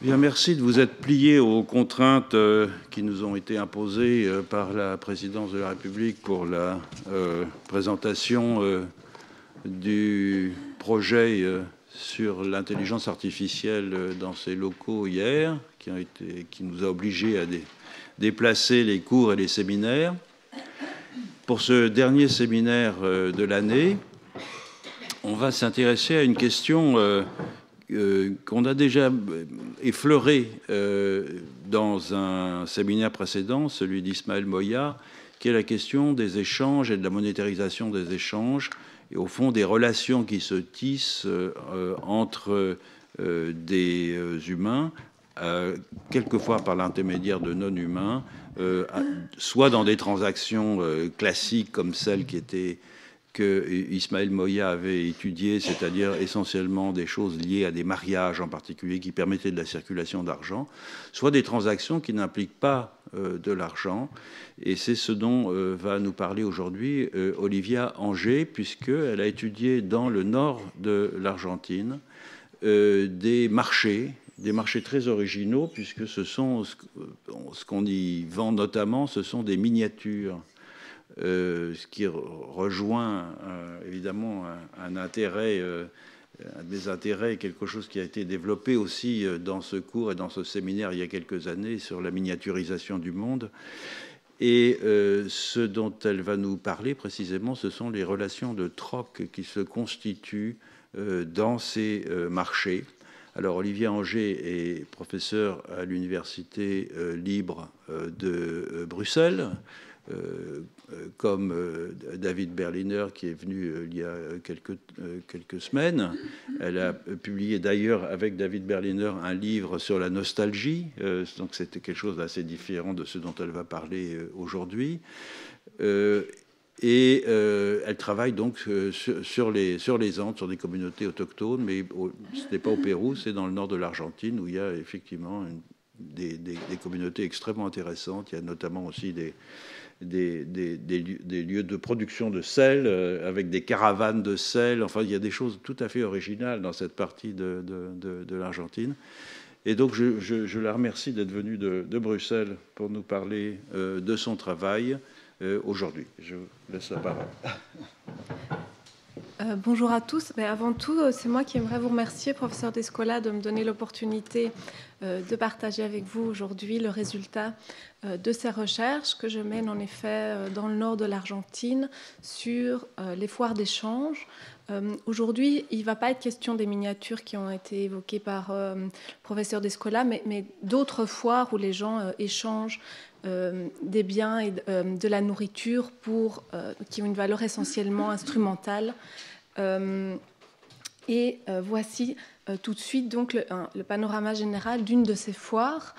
Bien, merci de vous être plié aux contraintes qui nous ont été imposées par la présidence de la République pour la présentation du projet sur l'intelligence artificielle dans ces locaux hier, qui nous a obligés à déplacer les cours et les séminaires. Pour ce dernier séminaire de l'année, on va s'intéresser à une question qu'on a déjà effleuré dans un séminaire précédent, celui d'Ismaël Moya, qui est la question des échanges et de la monétarisation des échanges, et au fond des relations qui se tissent entre des humains, quelquefois par l'intermédiaire de non-humains, soit dans des transactions classiques comme celles que Ismaël Moya avait étudié, c'est-à-dire essentiellement des choses liées à des mariages en particulier qui permettaient de la circulation d'argent, soit des transactions qui n'impliquent pas de l'argent. Et c'est ce dont va nous parler aujourd'hui Olivia Anger, puisqu'elle a étudié dans le nord de l'Argentine des marchés très originaux, puisque ce sont ce qu'on y vend notamment, ce sont des miniatures. Ce qui rejoint évidemment un intérêt, un des intérêts, quelque chose qui a été développé aussi dans ce cours et dans ce séminaire il y a quelques années sur la miniaturisation du monde. Et ce dont elle va nous parler précisément, ce sont les relations de troc qui se constituent dans ces marchés. Alors, Olivia Anger est professeure à l'Université libre de Bruxelles, comme David Berliner qui est venu il y a quelques semaines. Elle a publié d'ailleurs avec David Berliner un livre sur la nostalgie, donc c'était quelque chose d'assez différent de ce dont elle va parler aujourd'hui. Et elle travaille donc sur les Andes, sur des communautés autochtones, mais ce n'est pas au Pérou, c'est dans le nord de l'Argentine où il y a effectivement des communautés extrêmement intéressantes. Il y a notamment aussi des lieux de production de sel, avec des caravanes de sel. Enfin, il y a des choses tout à fait originales dans cette partie de l'Argentine. Et donc, je la remercie d'être venue de Bruxelles pour nous parler de son travail aujourd'hui. Je vous laisse la parole. Bonjour à tous. Mais avant tout, c'est moi qui aimerais vous remercier, professeur Descola, de me donner l'opportunité de partager avec vous aujourd'hui le résultat de ces recherches que je mène en effet dans le nord de l'Argentine sur les foires d'échange. Aujourd'hui, il ne va pas être question des miniatures qui ont été évoquées par le professeur Descola, mais d'autres foires où les gens échangent des biens et de la nourriture qui ont une valeur essentiellement instrumentale. Voici tout de suite donc le panorama général d'une de ces foires.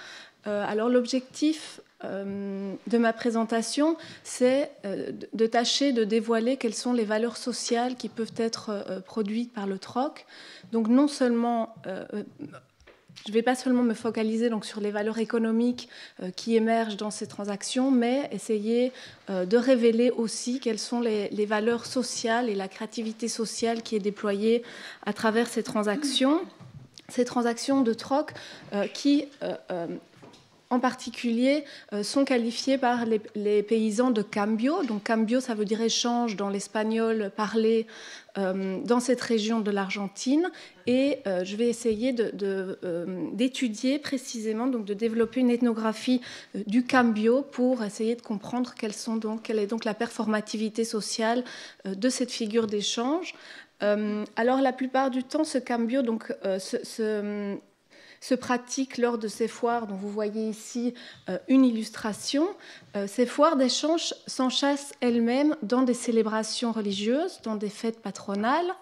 Alors l'objectif de ma présentation, c'est de tâcher de dévoiler quelles sont les valeurs sociales qui peuvent être produites par le troc. Donc non seulement je ne vais pas seulement me focaliser donc, sur les valeurs économiques qui émergent dans ces transactions, mais essayer de révéler aussi quelles sont les valeurs sociales et la créativité sociale qui est déployée à travers ces transactions de troc qui, en particulier, sont qualifiées par les paysans de cambio. Donc cambio, ça veut dire échange dans l'espagnol parlé dans cette région de l'Argentine. Et je vais essayer d'étudier précisément, donc de développer une ethnographie du cambio pour essayer de comprendre quelle est donc la performativité sociale de cette figure d'échange. Alors la plupart du temps, ce cambio se pratique lors de ces foires dont vous voyez ici une illustration. Ces foires d'échange s'enchâssent elles-mêmes dans des célébrations religieuses, dans des fêtes patronales,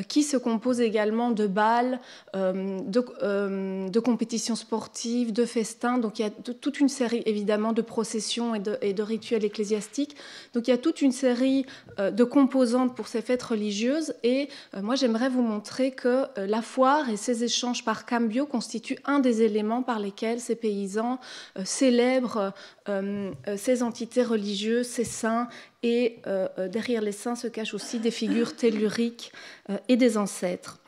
qui se composent également de bals, de compétitions sportives, de festins. Donc il y a toute une série évidemment de processions et de rituels ecclésiastiques. Donc il y a toute une série de composantes pour ces fêtes religieuses. Et moi j'aimerais vous montrer que la foire et ces échanges par cambio constituent un des éléments par lesquels ces paysans célèbrent ces entités religieuses, ces saints, et derrière les saints se cachent aussi des figures telluriques et des ancêtres.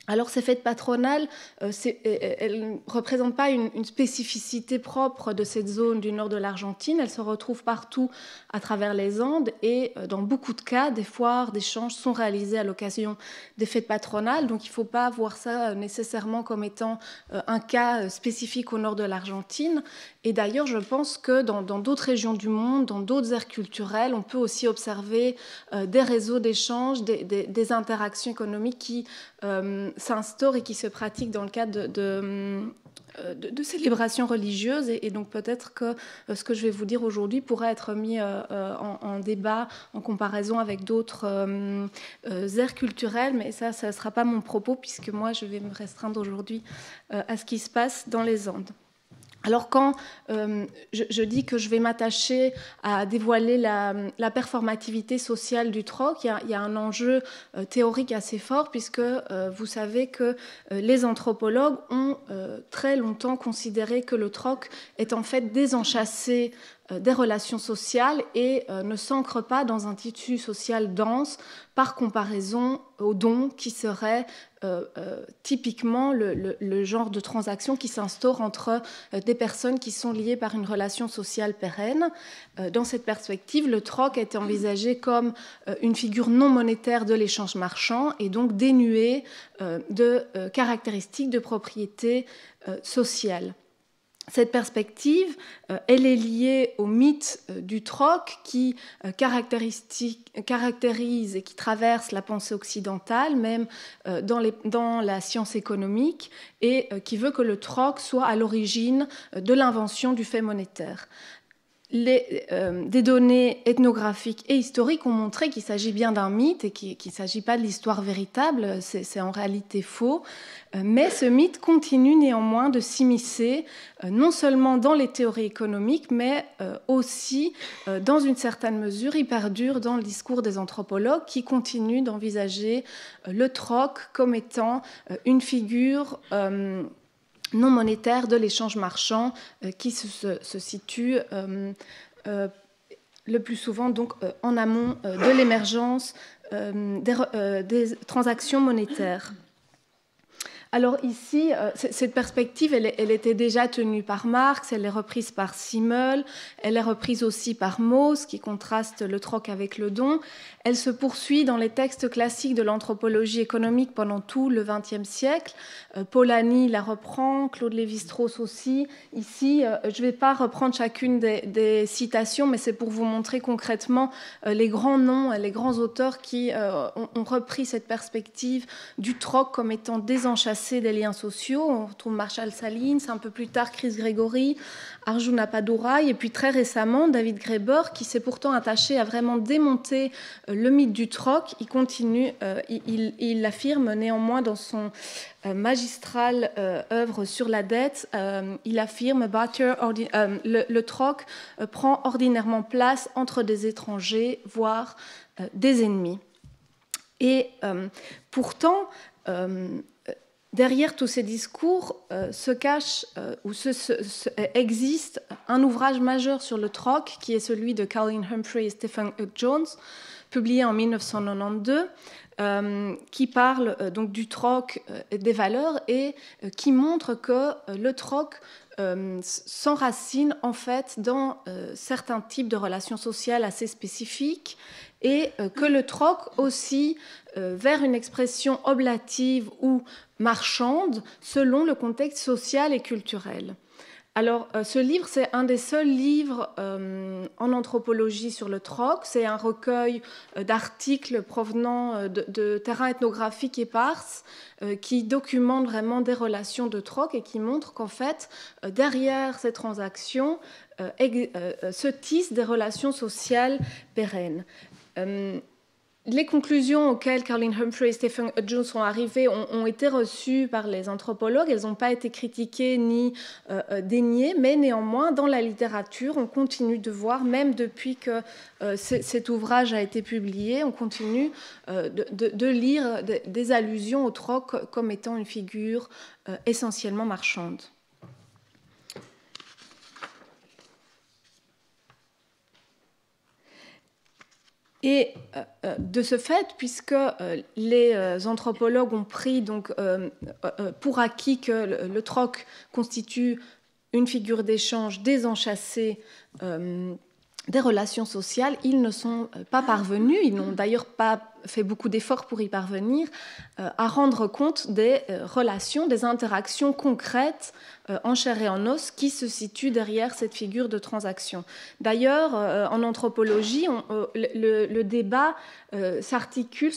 Alors ces fêtes patronales, elles ne représentent pas une spécificité propre de cette zone du nord de l'Argentine. Elles se retrouvent partout à travers les Andes et dans beaucoup de cas, des foires d'échange sont réalisées à l'occasion des fêtes patronales. Donc il ne faut pas voir ça nécessairement comme étant un cas spécifique au nord de l'Argentine. Et d'ailleurs, je pense que dans d'autres régions du monde, dans d'autres aires culturelles, on peut aussi observer des réseaux d'échange, des interactions économiques qui s'instaure et qui se pratique dans le cadre de célébrations religieuses. Et donc peut-être que ce que je vais vous dire aujourd'hui pourrait être mis en débat, en comparaison avec d'autres aires culturelles, mais ça ne sera pas mon propos, puisque moi je vais me restreindre aujourd'hui à ce qui se passe dans les Andes. Alors quand je dis que je vais m'attacher à dévoiler la performativité sociale du troc, il y a un enjeu théorique assez fort, puisque vous savez que les anthropologues ont très longtemps considéré que le troc est en fait désenchâssé des relations sociales et ne s'ancre pas dans un tissu social dense par comparaison au don qui serait typiquement le genre de transaction qui s'instaure entre des personnes qui sont liées par une relation sociale pérenne. Dans cette perspective, le troc a été envisagé comme une figure non monétaire de l'échange marchand et donc dénuée de caractéristiques de propriété sociale. Cette perspective, elle est liée au mythe du troc qui caractérise et qui traverse la pensée occidentale, même dans la science économique, et qui veut que le troc soit à l'origine de l'invention du fait monétaire. Des données ethnographiques et historiques ont montré qu'il s'agit bien d'un mythe et qu'il ne s'agit pas de l'histoire véritable, c'est en réalité faux. Mais ce mythe continue néanmoins de s'immiscer non seulement dans les théories économiques, mais aussi, dans une certaine mesure, il perdure dans le discours des anthropologues qui continuent d'envisager le troc comme étant une figure non monétaire de l'échange marchand qui se situe le plus souvent donc, en amont de l'émergence des transactions monétaires. Alors ici, cette perspective, elle était déjà tenue par Marx, elle est reprise par Simmel, elle est reprise aussi par Mauss, qui contraste le troc avec le don. Elle se poursuit dans les textes classiques de l'anthropologie économique pendant tout le XXe siècle. Polanyi la reprend, Claude Lévi-Strauss aussi. Ici, je ne vais pas reprendre chacune des citations, mais c'est pour vous montrer concrètement les grands noms, les grands auteurs qui ont repris cette perspective du troc comme étant désenchâssé des liens sociaux. On retrouve Marshall Salins, un peu plus tard Chris Gregory, Arjuna Padurai, et puis très récemment David Graeber, qui s'est pourtant attaché à vraiment démonter le mythe du troc. Il continue, il l'affirme néanmoins dans son magistrale œuvre sur la dette. Il affirme le troc prend ordinairement place entre des étrangers, voire des ennemis. Et pourtant, derrière tous ces discours se cache ou existe un ouvrage majeur sur le troc qui est celui de Colin Humphrey et Stephen Jones, publié en 1992, qui parle donc du troc et des valeurs et qui montre que le troc s'enracine en fait dans certains types de relations sociales assez spécifiques et que le troc aussi vers une expression oblative ou marchande selon le contexte social et culturel. Alors, ce livre, c'est un des seuls livres en anthropologie sur le troc. C'est un recueil d'articles provenant de terrains ethnographiques éparses qui documentent vraiment des relations de troc et qui montrent qu'en fait, derrière ces transactions, se tissent des relations sociales pérennes. Les conclusions auxquelles Colin Humphrey et Stephen Jones sont arrivés ont été reçues par les anthropologues. Elles n'ont pas été critiquées ni déniées, mais néanmoins, dans la littérature, on continue de voir, même depuis que cet ouvrage a été publié, on continue de lire des allusions au troc comme étant une figure essentiellement marchande. Et de ce fait, puisque les anthropologues ont pris donc, pour acquis que le troc constitue une figure d'échange désenchâssée des relations sociales, ils ne sont pas parvenus, ils n'ont d'ailleurs pas fait beaucoup d'efforts pour y parvenir, à rendre compte des relations, des interactions concrètes en chair et en os qui se situent derrière cette figure de transaction. D'ailleurs, en anthropologie, le débat s'articule,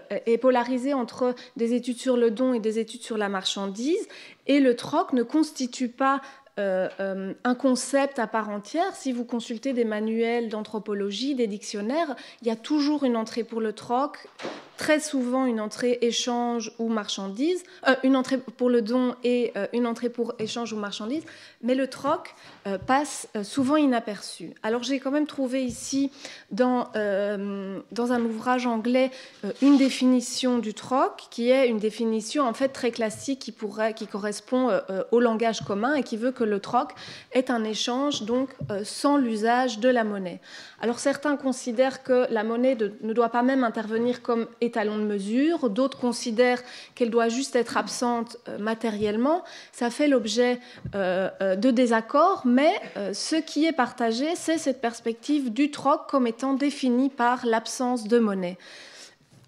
est polarisé entre des études sur le don et des études sur la marchandise, et le troc ne constitue pas un concept à part entière. Si vous consultez des manuels d'anthropologie, des dictionnaires, il y a toujours une entrée pour le troc, très souvent une entrée échange ou marchandise, une entrée pour le don et une entrée pour échange ou marchandise, mais le troc passe souvent inaperçu. Alors j'ai quand même trouvé ici dans un ouvrage anglais une définition du troc qui est une définition en fait très classique qui correspond au langage commun et qui veut que le troc est un échange donc sans l'usage de la monnaie. Alors certains considèrent que la monnaie ne doit pas même intervenir comme étalon de mesure, d'autres considèrent qu'elle doit juste être absente matériellement. Ça fait l'objet de désaccords, mais ce qui est partagé, c'est cette perspective du troc comme étant définie par l'absence de monnaie.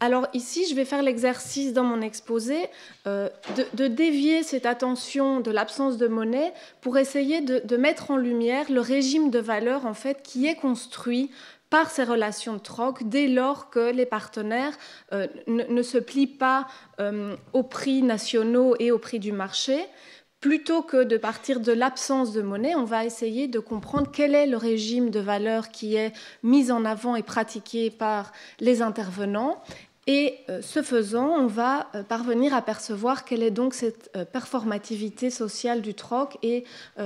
Alors ici, je vais faire l'exercice dans mon exposé de dévier cette attention de l'absence de monnaie pour essayer de mettre en lumière le régime de valeurs en fait, qui est construit par ces relations de troc dès lors que les partenaires ne se plient pas aux prix nationaux et aux prix du marché. Plutôt que de partir de l'absence de monnaie, on va essayer de comprendre quel est le régime de valeurs qui est mis en avant et pratiqué par les intervenants. Et ce faisant, on va parvenir à percevoir quelle est donc cette performativité sociale du troc et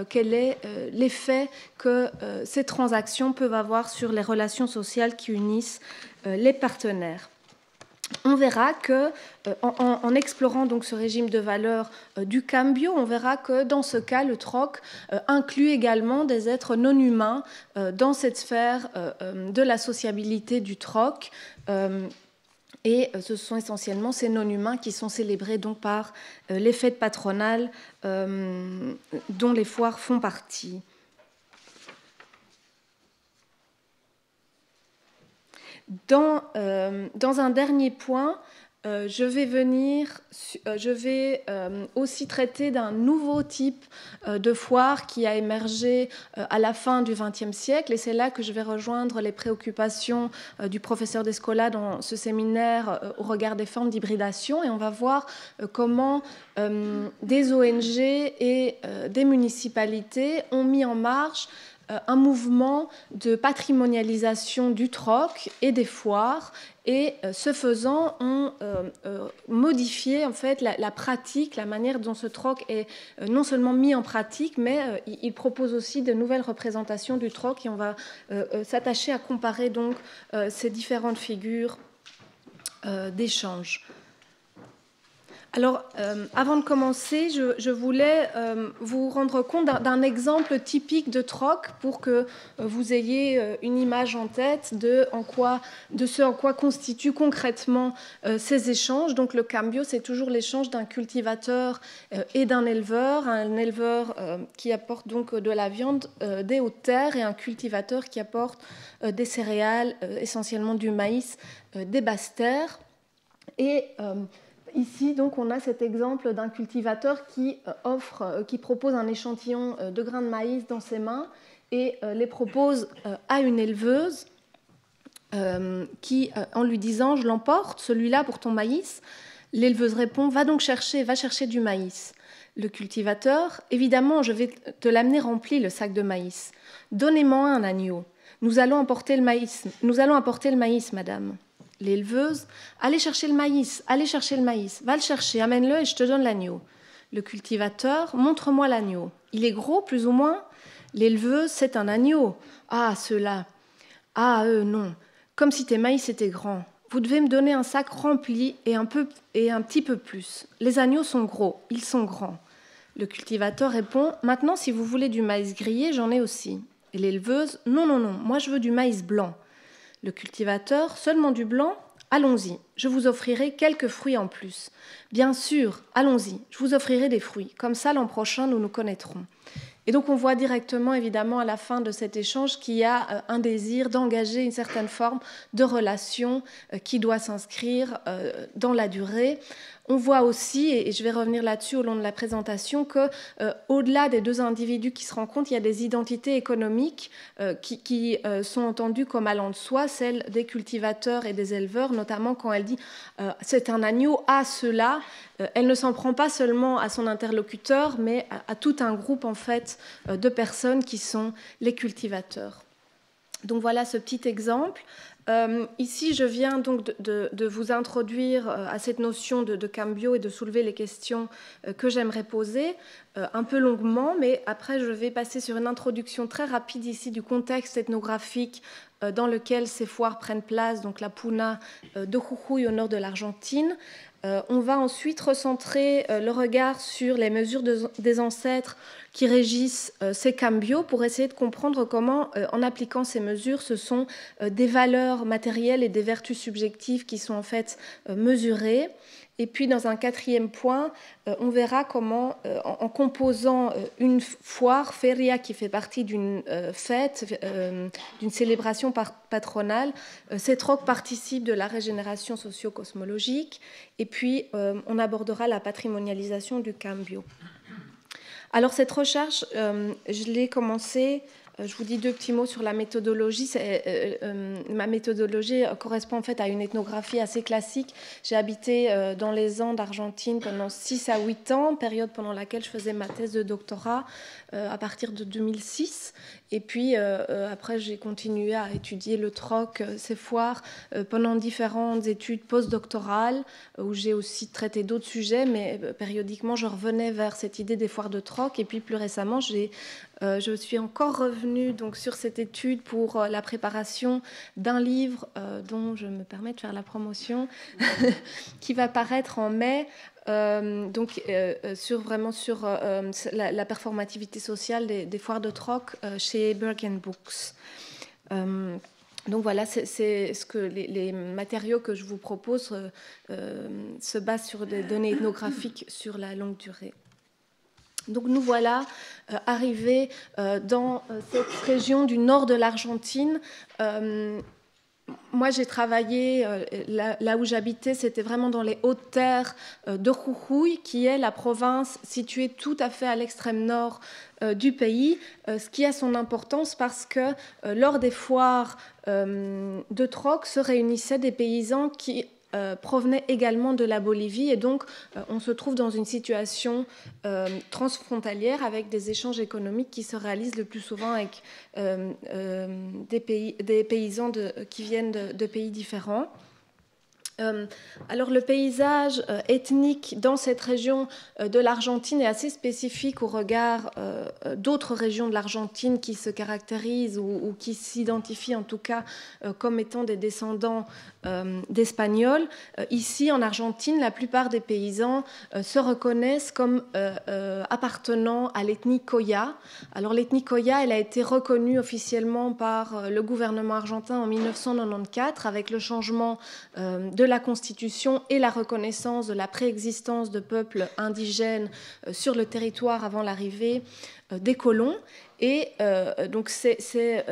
quel est l'effet que ces transactions peuvent avoir sur les relations sociales qui unissent les partenaires. On verra que, en explorant donc ce régime de valeurs du cambio, on verra que dans ce cas, le troc inclut également des êtres non humains dans cette sphère de la sociabilité du troc. Et ce sont essentiellement ces non-humains qui sont célébrés donc par les fêtes patronales dont les foires font partie. Dans un dernier point, je vais aussi traiter d'un nouveau type de foire qui a émergé à la fin du XXe siècle, et c'est là que je vais rejoindre les préoccupations du professeur Descola dans ce séminaire au regard des formes d'hybridation, et on va voir comment des ONG et des municipalités ont mis en marche un mouvement de patrimonialisation du troc et des foires, et ce faisant ont modifié en fait la pratique, la manière dont ce troc est non seulement mis en pratique, mais il propose aussi de nouvelles représentations du troc, et on va s'attacher à comparer donc ces différentes figures d'échange. Alors, avant de commencer, je voulais vous rendre compte d'un exemple typique de troc pour que vous ayez une image en tête de ce en quoi constituent concrètement ces échanges. Donc, le cambio, c'est toujours l'échange d'un cultivateur et d'un éleveur. Un éleveur qui apporte donc de la viande des hautes terres et un cultivateur qui apporte des céréales, essentiellement du maïs, des basses terres. Et ici, donc, on a cet exemple d'un cultivateur qui propose un échantillon de grains de maïs dans ses mains et les propose à une éleveuse qui, en lui disant « je l'emporte, celui-là pour ton maïs », l'éleveuse répond « va chercher du maïs ». Le cultivateur « évidemment, je vais te l'amener rempli, le sac de maïs. Donnez-moi un agneau. Nous allons apporter le maïs, madame. » L'éleveuse, allez chercher le maïs, va le chercher, amène-le et je te donne l'agneau. Le cultivateur, montre-moi l'agneau. Il est gros, plus ou moins? L'éleveuse, c'est un agneau. Ah, ceux-là. Ah, eux, non. Comme si tes maïs étaient grands. Vous devez me donner un sac rempli et un petit peu plus. Les agneaux sont gros, ils sont grands. Le cultivateur répond, maintenant, si vous voulez du maïs grillé, j'en ai aussi. Et l'éleveuse, non, moi je veux du maïs blanc. Le cultivateur, seulement du blanc? Allons-y, je vous offrirai quelques fruits en plus. Bien sûr, allons-y, je vous offrirai des fruits. Comme ça, l'an prochain, nous nous connaîtrons. Et donc, on voit directement, évidemment, à la fin de cet échange qu'il y a un désir d'engager une certaine forme de relation qui doit s'inscrire dans la durée. On voit aussi, et je vais revenir là-dessus au long de la présentation, qu'au-delà des deux individus qui se rencontrent, il y a des identités économiques qui sont entendues comme allant de soi, celles des cultivateurs et des éleveurs, notamment quand elle dit « c'est un agneau à cela ». Elle ne s'en prend pas seulement à son interlocuteur, mais à tout un groupe en fait de personnes qui sont les cultivateurs. Donc voilà ce petit exemple. Ici, je viens donc de vous introduire à cette notion de cambio et de soulever les questions que j'aimerais poser, un peu longuement, mais après je vais passer sur une introduction très rapide ici du contexte ethnographique dans lequel ces foires prennent place, donc la Puna de Jujuy au nord de l'Argentine. On va ensuite recentrer le regard sur les mesures des ancêtres qui régissent ces cambios pour essayer de comprendre comment, en appliquant ces mesures, ce sont des valeurs matérielles et des vertus subjectives qui sont en fait mesurées. Et puis, dans un quatrième point, on verra comment, en composant une foire, feria, qui fait partie d'une fête, d'une célébration patronale, ces trocs participent de la régénération socio-cosmologique. Et puis, on abordera la patrimonialisation du cambio. Alors, cette recherche, je l'ai commencée. Je vous dis deux petits mots sur la méthodologie. Ma méthodologie correspond en fait à une ethnographie assez classique. J'ai habité dans les Andes d'Argentine pendant 6 à 8 ans, période pendant laquelle je faisais ma thèse de doctorat à partir de 2006. Et puis après, j'ai continué à étudier le troc, ces foires, pendant différentes études postdoctorales, où j'ai aussi traité d'autres sujets, mais périodiquement, je revenais vers cette idée des foires de troc. Et puis plus récemment, je suis encore revenue donc, sur cette étude pour la préparation d'un livre dont je me permets de faire la promotion, qui va paraître en mai, sur la performativité sociale des foires de troc chez Bergen Books. Donc voilà, c'est ce que les matériaux que je vous propose se basent sur des données ethnographiques sur la longue durée. Donc nous voilà arrivés dans cette région du nord de l'Argentine. Moi, j'ai travaillé, là où j'habitais, c'était vraiment dans les hautes terres de Jujuy, qui est la province située tout à fait à l'extrême nord du pays, ce qui a son importance parce que lors des foires de troc se réunissaient des paysans qui provenaient également de la Bolivie, et donc on se trouve dans une situation transfrontalière avec des échanges économiques qui se réalisent le plus souvent avec des paysans qui viennent de pays différents. Alors le paysage ethnique dans cette région de l'Argentine est assez spécifique au regard d'autres régions de l'Argentine qui se caractérisent ou qui s'identifient en tout cas comme étant des descendants d'Espagnols. Ici en Argentine, la plupart des paysans se reconnaissent comme appartenant à l'ethnie Coya. Alors l'ethnie Coya, elle a été reconnue officiellement par le gouvernement argentin en 1994 avec le changement de la Constitution et la reconnaissance de la préexistence de peuples indigènes sur le territoire avant l'arrivée des colons. Et donc ces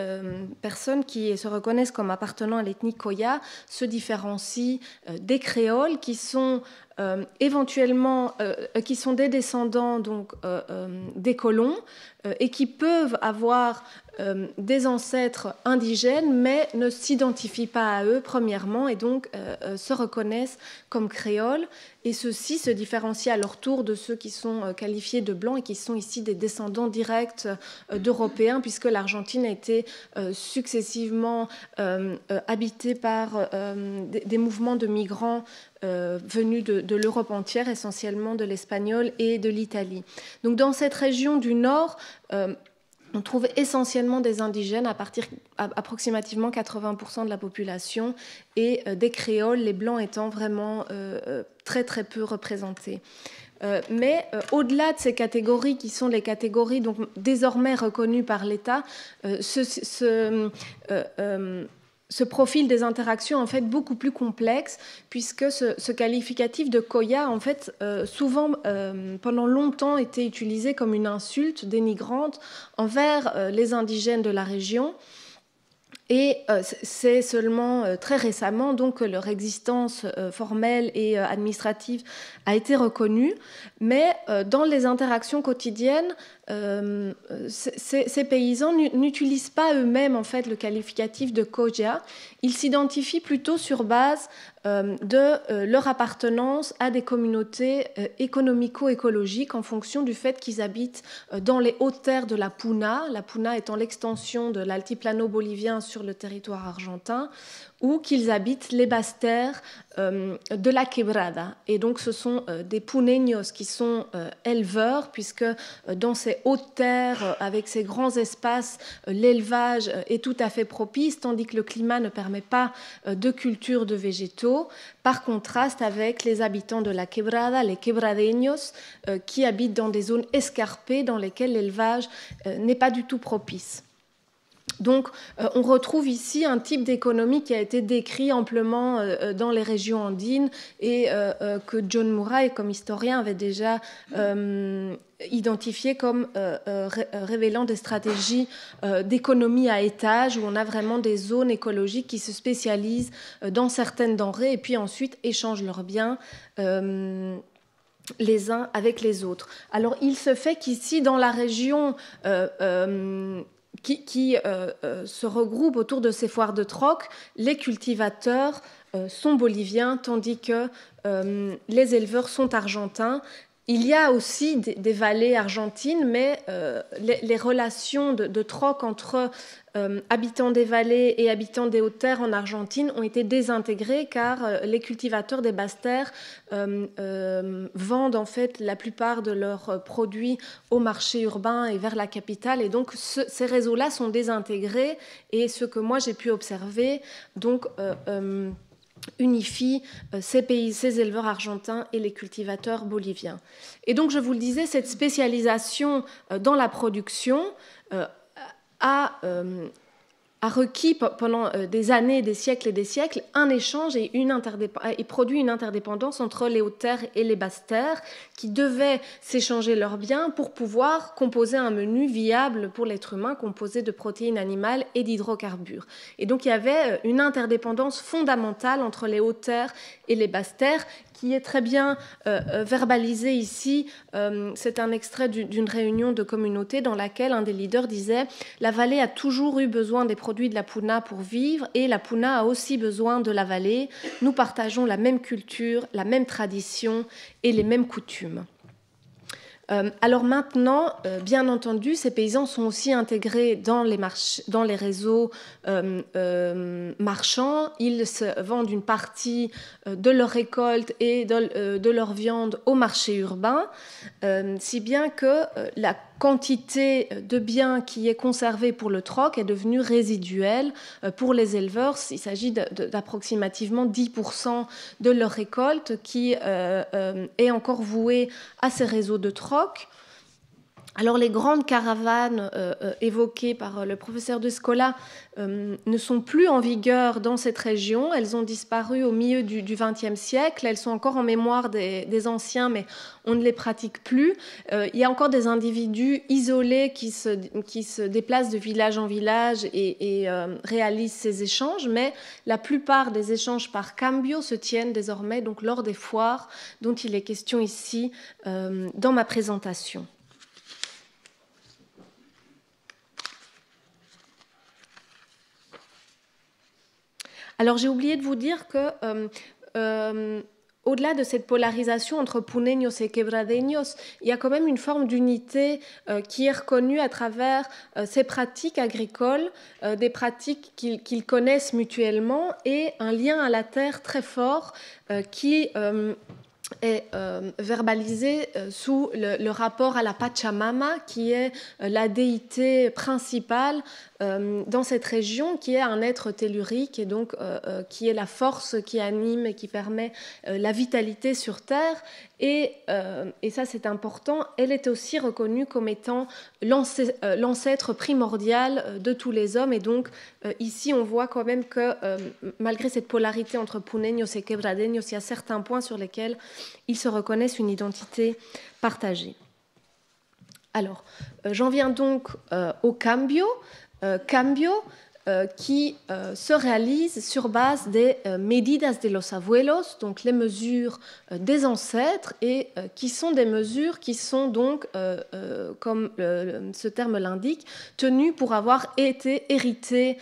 personnes qui se reconnaissent comme appartenant à l'ethnie Coya se différencient des créoles qui sont éventuellement qui sont des descendants donc, des colons et qui peuvent avoir des ancêtres indigènes mais ne s'identifient pas à eux premièrement et donc se reconnaissent comme créoles, et ceux-ci se différencient à leur tour de ceux qui sont qualifiés de blancs et qui sont ici des descendants directs d'Européens, puisque l'Argentine a été successivement habitée par des mouvements de migrants venus de l'Europe entière, essentiellement de l'espagnol et de l'Italie. Donc dans cette région du nord, on trouve essentiellement des indigènes, approximativement 80% de la population, et des créoles, les blancs étant vraiment très très peu représentés. Mais au-delà de ces catégories qui sont les catégories donc, désormais reconnues par l'État, ce profil des interactions en fait beaucoup plus complexe, puisque ce qualificatif de Koya en fait souvent pendant longtemps été utilisé comme une insulte dénigrante envers les indigènes de la région. Et c'est seulement très récemment donc, que leur existence formelle et administrative a été reconnue. Mais dans les interactions quotidiennes, ces paysans n'utilisent pas eux-mêmes en fait, le qualificatif de Koja. Ils s'identifient plutôt sur base de leur appartenance à des communautés économico-écologiques en fonction du fait qu'ils habitent dans les hautes terres de la Puna étant l'extension de l'altiplano bolivien sur le territoire argentin, ou qu'ils habitent les basses terres de la Quebrada. Et donc ce sont des puneños qui sont éleveurs, puisque dans ces hautes terres, avec ces grands espaces, l'élevage est tout à fait propice, tandis que le climat ne permet pas de culture de végétaux, par contraste avec les habitants de la Quebrada, les quebradeños, qui habitent dans des zones escarpées dans lesquelles l'élevage n'est pas du tout propice. Donc, on retrouve ici un type d'économie qui a été décrit amplement dans les régions andines et que John Murray, comme historien, avait déjà identifié comme révélant des stratégies d'économie à étage, où on a vraiment des zones écologiques qui se spécialisent dans certaines denrées et puis ensuite échangent leurs biens les uns avec les autres. Alors, il se fait qu'ici, dans la région qui se regroupent autour de ces foires de troc, les cultivateurs sont boliviens, tandis que les éleveurs sont argentins. Il y a aussi des vallées argentines, mais les relations de troc entre habitants des vallées et habitants des hautes terres en Argentine ont été désintégrées, car les cultivateurs des basses terres vendent en fait la plupart de leurs produits au marché urbain et vers la capitale, et donc ces réseaux-là sont désintégrés, et ce que moi j'ai pu observer donc unifie ces éleveurs argentins et les cultivateurs boliviens. Et donc, je vous le disais, cette spécialisation dans la production a requis pendant des années, des siècles et des siècles un échange et produit une interdépendance entre les hautes terres et les basses terres qui devaient s'échanger leurs biens pour pouvoir composer un menu viable pour l'être humain composé de protéines animales et d'hydrocarbures. Et donc il y avait une interdépendance fondamentale entre les hautes terres et les basses terres qui est très bien verbalisée ici. C'est un extrait d'une réunion de communauté dans laquelle un des leaders disait « La vallée a toujours eu besoin des produits de la Puna pour vivre et la Puna a aussi besoin de la vallée. Nous partageons la même culture, la même tradition et les mêmes coutumes. » Alors maintenant, bien entendu, ces paysans sont aussi intégrés dans les réseaux marchands. Ils se vendent une partie de leur récolte et de leur viande au marché urbain, si bien que la quantité de biens qui est conservée pour le troc est devenue résiduelle pour les éleveurs. Il s'agit d'approximativement 10% de leur récolte qui est encore vouée à ces réseaux de troc. Alors les grandes caravanes évoquées par le professeur de Scola ne sont plus en vigueur dans cette région. Elles ont disparu au milieu du XXe siècle. Elles sont encore en mémoire des anciens, mais on ne les pratique plus. Il y a encore des individus isolés qui se déplacent de village en village et réalisent ces échanges, mais la plupart des échanges par cambio se tiennent désormais donc, lors des foires dont il est question ici dans ma présentation. Alors j'ai oublié de vous dire que au-delà de cette polarisation entre puneños et quebradeños, il y a quand même une forme d'unité qui est reconnue à travers ces pratiques agricoles, des pratiques qu'ils connaissent mutuellement et un lien à la terre très fort qui est verbalisé sous le rapport à la Pachamama, qui est la déité principale dans cette région qui est un être tellurique et donc qui est la force qui anime et qui permet la vitalité sur Terre. Et ça, c'est important, elle est aussi reconnue comme étant l'ancêtre primordial de tous les hommes. Et donc, ici, on voit quand même que, malgré cette polarité entre Puneños et Quebradeños, il y a certains points sur lesquels ils se reconnaissent une identité partagée. Alors, j'en viens donc au cambio. Cambio qui se réalise sur base des medidas de los abuelos, donc les mesures des ancêtres, et qui sont des mesures qui sont donc, comme ce terme l'indique, tenues pour avoir été héritées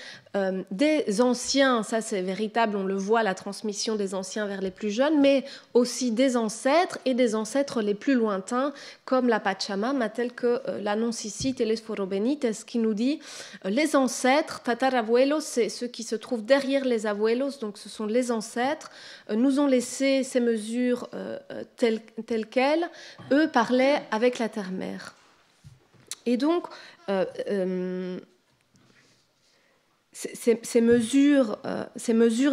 des anciens, ça c'est véritable, on le voit, la transmission des anciens vers les plus jeunes, mais aussi des ancêtres et des ancêtres les plus lointains, comme la Pachamama, tel que l'annonce ici Telesforo Benítez, qui nous dit les ancêtres, tatarabuelos, c'est ceux qui se trouvent derrière les abuelos, donc ce sont les ancêtres, nous ont laissé ces mesures telles quelles, eux parlaient avec la terre-mère. Et donc, ces mesures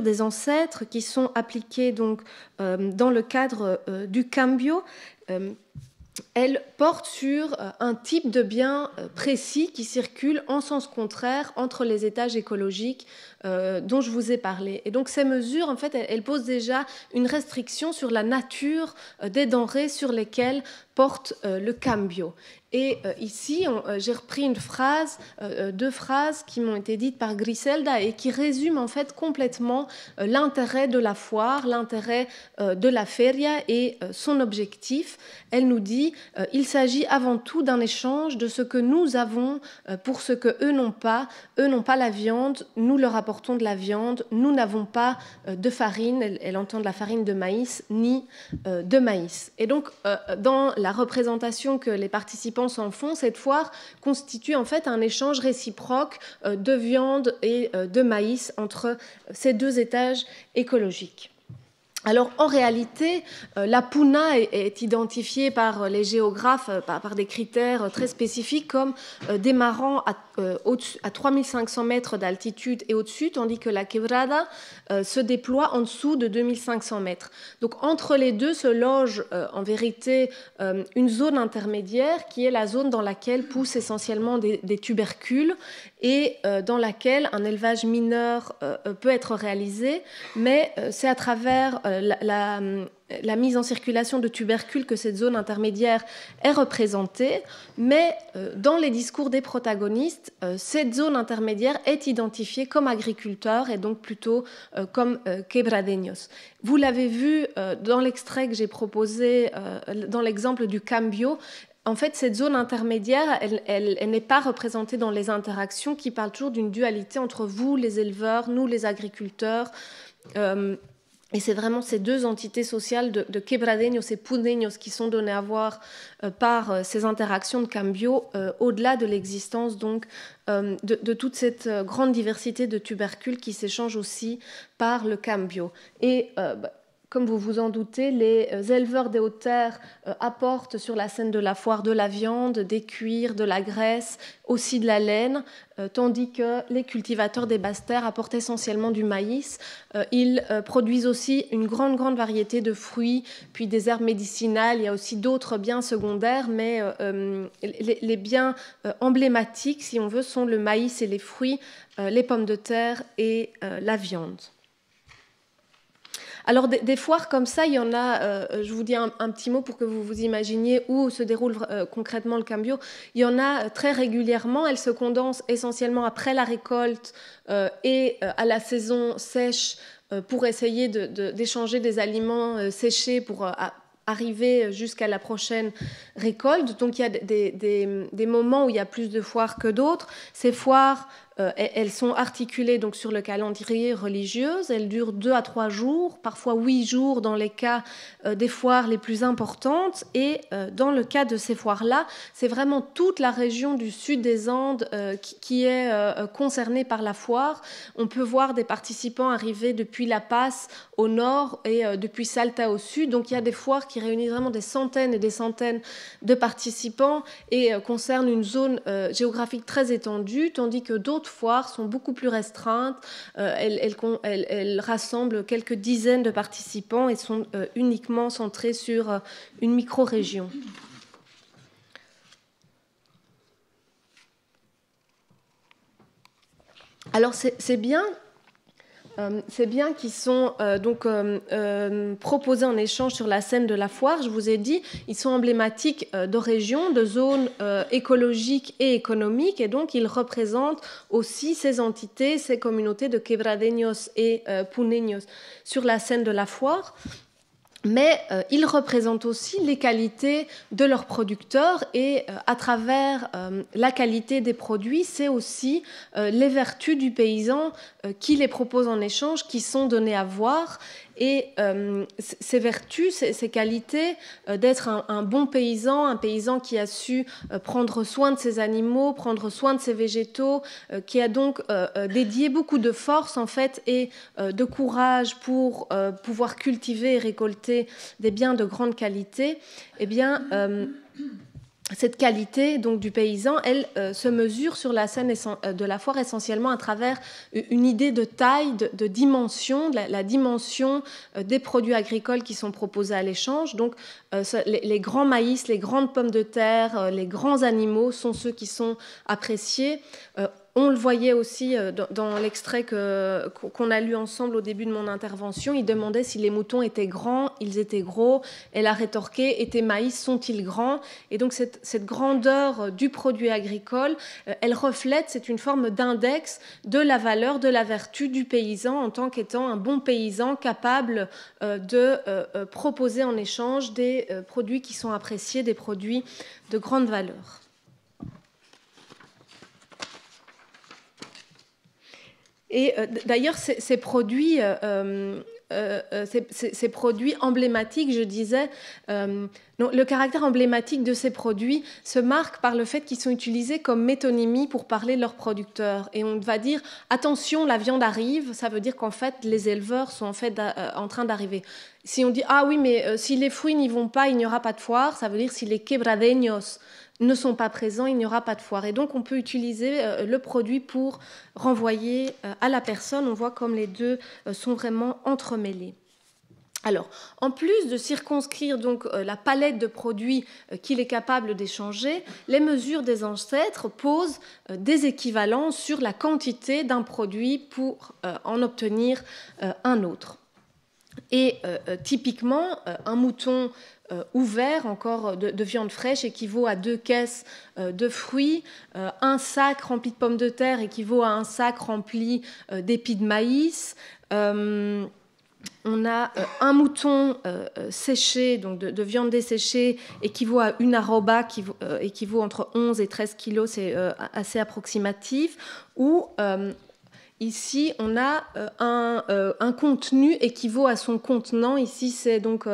des ancêtres qui sont appliquées donc, dans le cadre du cambio, elles portent sur un type de bien précis qui circule en sens contraire entre les étages écologiques dont je vous ai parlé. Et donc ces mesures, en fait, elles posent déjà une restriction sur la nature des denrées sur lesquelles porte le cambio. Et ici, j'ai repris une phrase, deux phrases qui m'ont été dites par Griselda et qui résument en fait complètement l'intérêt de la foire, l'intérêt de la feria et son objectif. Elle nous dit il s'agit avant tout d'un échange de ce que nous avons pour ce que eux n'ont pas. Eux n'ont pas la viande, nous leur apportons de la viande. Nous n'avons pas de farine, elle entend de la farine de maïs, ni de maïs. Et donc, dans la représentation que les participants s'en font, cette foire constitue en fait un échange réciproque de viande et de maïs entre ces deux étages écologiques. Alors, en réalité, la puna est identifiée par les géographes par des critères très spécifiques comme démarrant à 3500 mètres d'altitude et au-dessus, tandis que la quebrada se déploie en dessous de 2500 mètres. Donc, entre les deux se loge en vérité une zone intermédiaire qui est la zone dans laquelle poussent essentiellement des tubercules et dans laquelle un élevage mineur peut être réalisé, mais c'est à travers la mise en circulation de tubercules que cette zone intermédiaire est représentée, mais dans les discours des protagonistes, cette zone intermédiaire est identifiée comme agriculteur et donc plutôt comme quebradeños. Vous l'avez vu dans l'extrait que j'ai proposé, dans l'exemple du cambio. En fait, cette zone intermédiaire, elle n'est pas représentée dans les interactions qui parlent toujours d'une dualité entre vous, les éleveurs, nous, les agriculteurs. Et c'est vraiment ces deux entités sociales de quebradeños et puneños qui sont données à voir par ces interactions de cambio, au-delà de l'existence donc de toute cette grande diversité de tubercules qui s'échangent aussi par le cambio. Et comme vous vous en doutez, les éleveurs des Hautes-Terres apportent sur la scène de la foire de la viande, des cuirs, de la graisse, aussi de la laine, tandis que les cultivateurs des Basses-Terres apportent essentiellement du maïs. Ils produisent aussi une grande variété de fruits, puis des herbes médicinales. Il y a aussi d'autres biens secondaires, mais les biens emblématiques, si on veut, sont le maïs et les fruits, les pommes de terre et la viande. Alors, des foires comme ça, il y en a, je vous dis un petit mot pour que vous vous imaginiez où se déroule concrètement le cambio. Il y en a très régulièrement. Elles se condensent essentiellement après la récolte et à la saison sèche pour essayer d'échanger des aliments séchés pour arriver jusqu'à la prochaine récolte. Donc, il y a des moments où il y a plus de foires que d'autres. Ces foires, elles sont articulées donc, sur le calendrier religieux. Elles durent 2 à 3 jours, parfois 8 jours dans les cas des foires les plus importantes. Et dans le cas de ces foires-là, c'est vraiment toute la région du sud des Andes qui est concernée par la foire. On peut voir des participants arriver depuis La Paz au nord et depuis Salta au sud. Donc il y a des foires qui réunissent vraiment des centaines et des centaines de participants et concernent une zone géographique très étendue, tandis que d'autres autres foires sont beaucoup plus restreintes. Elles rassemblent quelques dizaines de participants et sont uniquement centrées sur une micro-région. Alors c'est bien qu'ils sont proposés en échange sur la scène de la foire. Je vous ai dit, ils sont emblématiques de régions, de zones écologiques et économiques, et donc ils représentent aussi ces entités, ces communautés de quebradeños et puneños sur la scène de la foire. Mais ils représentent aussi les qualités de leurs producteurs et à travers la qualité des produits, c'est aussi les vertus du paysan qui les propose en échange, qui sont données à voir. Et ces vertus, ces qualités d'être un bon paysan, un paysan qui a su prendre soin de ses animaux, prendre soin de ses végétaux, qui a donc dédié beaucoup de force en fait et de courage pour pouvoir cultiver et récolter des biens de grande qualité, eh bien cette qualité donc du paysan, elle se mesure sur la scène de la foire essentiellement à travers une idée de taille, de dimension, la dimension des produits agricoles qui sont proposés à l'échange. Donc les grands maïs, les grandes pommes de terre, les grands animaux sont ceux qui sont appréciés. On le voyait aussi dans l'extrait qu'on a lu ensemble au début de mon intervention. Il demandait si les moutons étaient grands, ils étaient gros. Elle a rétorqué, et tes maïs sont-ils grands? Et donc cette grandeur du produit agricole, elle reflète, c'est une forme d'index de la valeur, de la vertu du paysan en tant qu'étant un bon paysan capable de proposer en échange des produits qui sont appréciés, des produits de grande valeur. Et d'ailleurs, ces produits emblématiques, je disais, le caractère emblématique de ces produits se marque par le fait qu'ils sont utilisés comme métonymie pour parler de leurs producteurs. Et on va dire, attention, la viande arrive, ça veut dire qu'en fait, les éleveurs sont en fait en train d'arriver. Si on dit, ah oui, mais si les fruits n'y vont pas, il n'y aura pas de foire, ça veut dire si les quebradeños ne sont pas présents, il n'y aura pas de foire. Et donc, on peut utiliser le produit pour renvoyer à la personne. On voit comme les deux sont vraiment entremêlés. Alors, en plus de circonscrire donc la palette de produits qu'il est capable d'échanger, les mesures des ancêtres posent des équivalences sur la quantité d'un produit pour en obtenir un autre. Et typiquement, un mouton ouvert encore de viande fraîche équivaut à 2 caisses de fruits, un sac rempli de pommes de terre équivaut à un sac rempli d'épis de maïs. On a un mouton séché, donc de viande desséchée, équivaut à une arroba qui équivaut entre 11 et 13 kilos, c'est assez approximatif, ou ici, on a un contenu équivaut à son contenant. Ici, c'est donc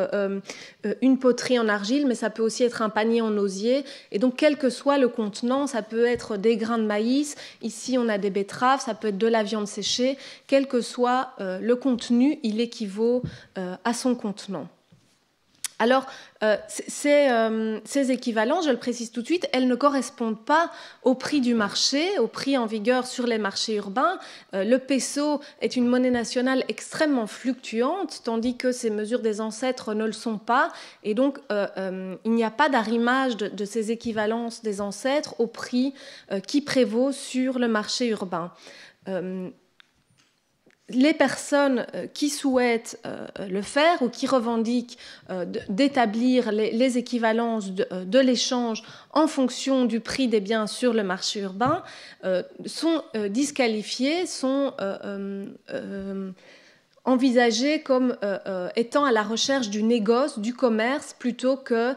une poterie en argile, mais ça peut aussi être un panier en osier. Et donc, quel que soit le contenant, ça peut être des grains de maïs. Ici, on a des betteraves, ça peut être de la viande séchée. Quel que soit le contenu, il équivaut à son contenant. Alors, ces équivalences, je le précise tout de suite, elles ne correspondent pas au prix du marché, au prix en vigueur sur les marchés urbains. Le peso est une monnaie nationale extrêmement fluctuante, tandis que ces mesures des ancêtres ne le sont pas. Et donc, il n'y a pas d'arrimage de ces équivalences des ancêtres au prix qui prévaut sur le marché urbain. Les personnes qui souhaitent le faire ou qui revendiquent d'établir les équivalences de l'échange en fonction du prix des biens sur le marché urbain sont disqualifiées, sont envisagées comme étant à la recherche du négoce, du commerce, plutôt que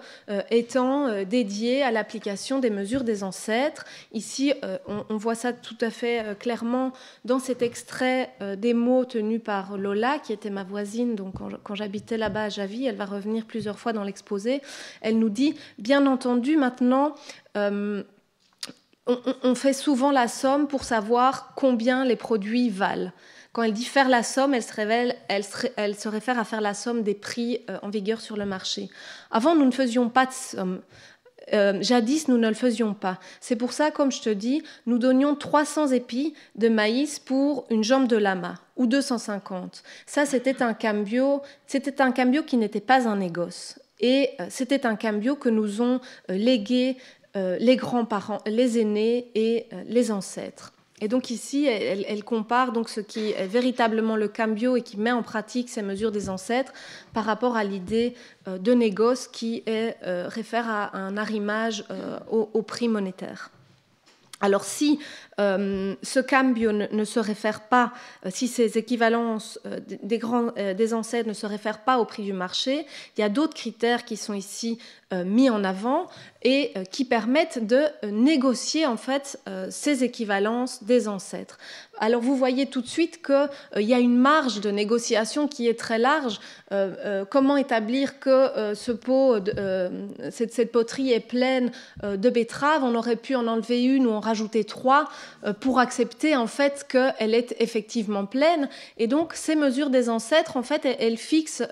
étant dédiées à l'application des mesures des ancêtres. Ici, on voit ça tout à fait clairement dans cet extrait des mots tenus par Lola, qui était ma voisine donc quand j'habitais là-bas à Javy. Elle va revenir plusieurs fois dans l'exposé. Elle nous dit, bien entendu, maintenant, on fait souvent la somme pour savoir combien les produits valent. Quand elle dit faire la somme, elle se réfère à faire la somme des prix en vigueur sur le marché. Avant, nous ne faisions pas de somme. jadis, nous ne le faisions pas. C'est pour ça, comme je te dis, nous donnions 300 épis de maïs pour une jambe de lama, ou 250. Ça, c'était un cambio qui n'était pas un négoce. Et c'était un cambio que nous ont légué les grands-parents, les aînés et les ancêtres. Et donc ici, elle compare donc ce qui est véritablement le cambio et qui met en pratique ces mesures des ancêtres par rapport à l'idée de négoce qui réfère à un arrimage au prix monétaire. Alors si ce cambio ne se réfère pas, si ces équivalences des ancêtres ne se réfèrent pas au prix du marché, il y a d'autres critères qui sont ici mis en avant et qui permettent de négocier en fait ces équivalences des ancêtres. Alors vous voyez tout de suite qu'il y a une marge de négociation qui est très large. Comment établir que cette poterie est pleine de betteraves? On aurait pu en enlever une ou en rajouter 3 pour accepter en fait qu'elle est effectivement pleine. Et donc ces mesures des ancêtres, en fait, elles fixent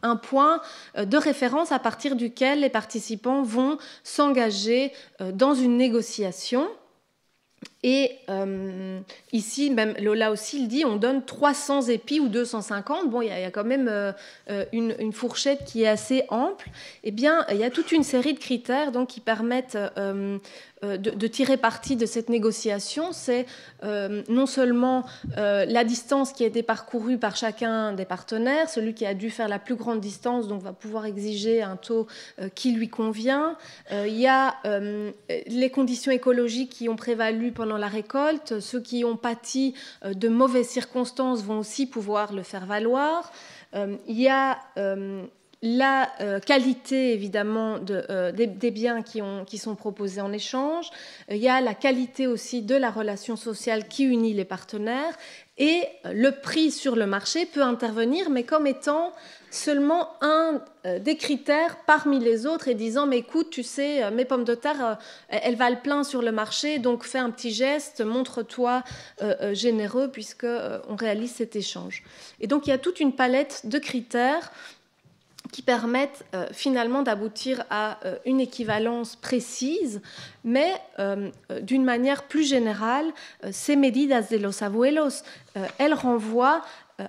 un point de référence à partir duquel les participants vont s'engager dans une négociation. Et ici, même Lola aussi le dit, on donne 300 épis ou 250. Bon, il y a quand même une fourchette qui est assez ample. Eh bien, il y a toute une série de critères donc, qui permettent de tirer parti de cette négociation. C'est non seulement la distance qui a été parcourue par chacun des partenaires, celui qui a dû faire la plus grande distance, donc va pouvoir exiger un taux qui lui convient. Il y a les conditions écologiques qui ont prévalu pendant la récolte. Ceux qui ont pâti de mauvaises circonstances vont aussi pouvoir le faire valoir. Il y a la qualité, évidemment, des biens qui sont proposés en échange. Il y a la qualité aussi de la relation sociale qui unit les partenaires. Et le prix sur le marché peut intervenir, mais comme étant seulement un des critères parmi les autres et disant « mais écoute, tu sais, mes pommes de terre, elles valent plein sur le marché, donc fais un petit geste, montre-toi généreux puisqu'on réalise cet échange ». Et donc il y a toute une palette de critères qui permettent finalement d'aboutir à une équivalence précise, mais d'une manière plus générale, ces medidas de los abuelos, elles renvoient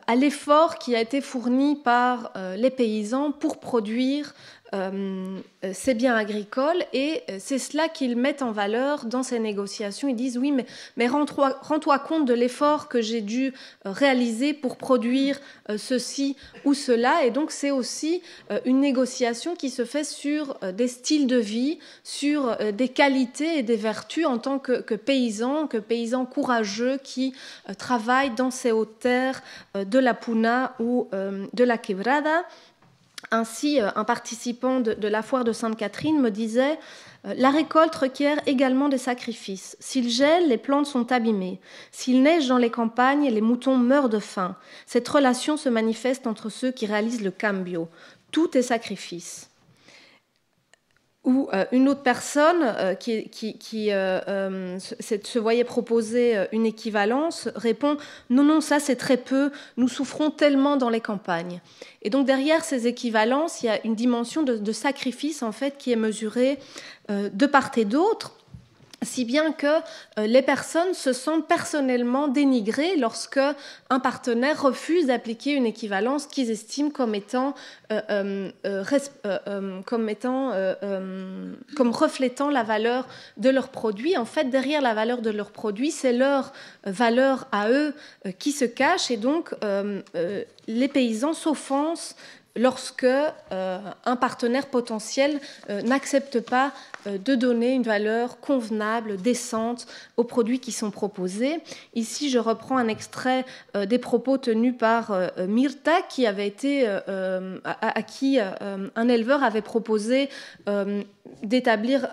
à l'effort qui a été fourni par les paysans pour produire ces biens agricoles, et c'est cela qu'ils mettent en valeur dans ces négociations. Ils disent oui, mais rends-toi compte de l'effort que j'ai dû réaliser pour produire ceci ou cela. Et donc c'est aussi une négociation qui se fait sur des styles de vie, sur des qualités et des vertus en tant que paysans courageux qui travaillent dans ces hautes terres de la Puna ou de la Quebrada. Ainsi, un participant de la foire de Sainte-Catherine me disait « La récolte requiert également des sacrifices. S'il gèle, les plantes sont abîmées. S'il neige dans les campagnes, les moutons meurent de faim. Cette relation se manifeste entre ceux qui réalisent le cambio. Tout est sacrifice. » Ou une autre personne qui se voyait proposer une équivalence répond « Non, ça c'est très peu, nous souffrons tellement dans les campagnes ». Et donc derrière ces équivalences, il y a une dimension de sacrifice en fait qui est mesurée de part et d'autre, si bien que les personnes se sentent personnellement dénigrées lorsque un partenaire refuse d'appliquer une équivalence qu'ils estiment comme reflétant la valeur de leurs produits. En fait, derrière la valeur de leurs produits, c'est leur valeur à eux qui se cache, et donc les paysans s'offensent lorsque un partenaire potentiel n'accepte pas de donner une valeur convenable, décente aux produits qui sont proposés. Ici, je reprends un extrait des propos tenus par Mirta, qui avait été, à qui un éleveur avait proposé d'établir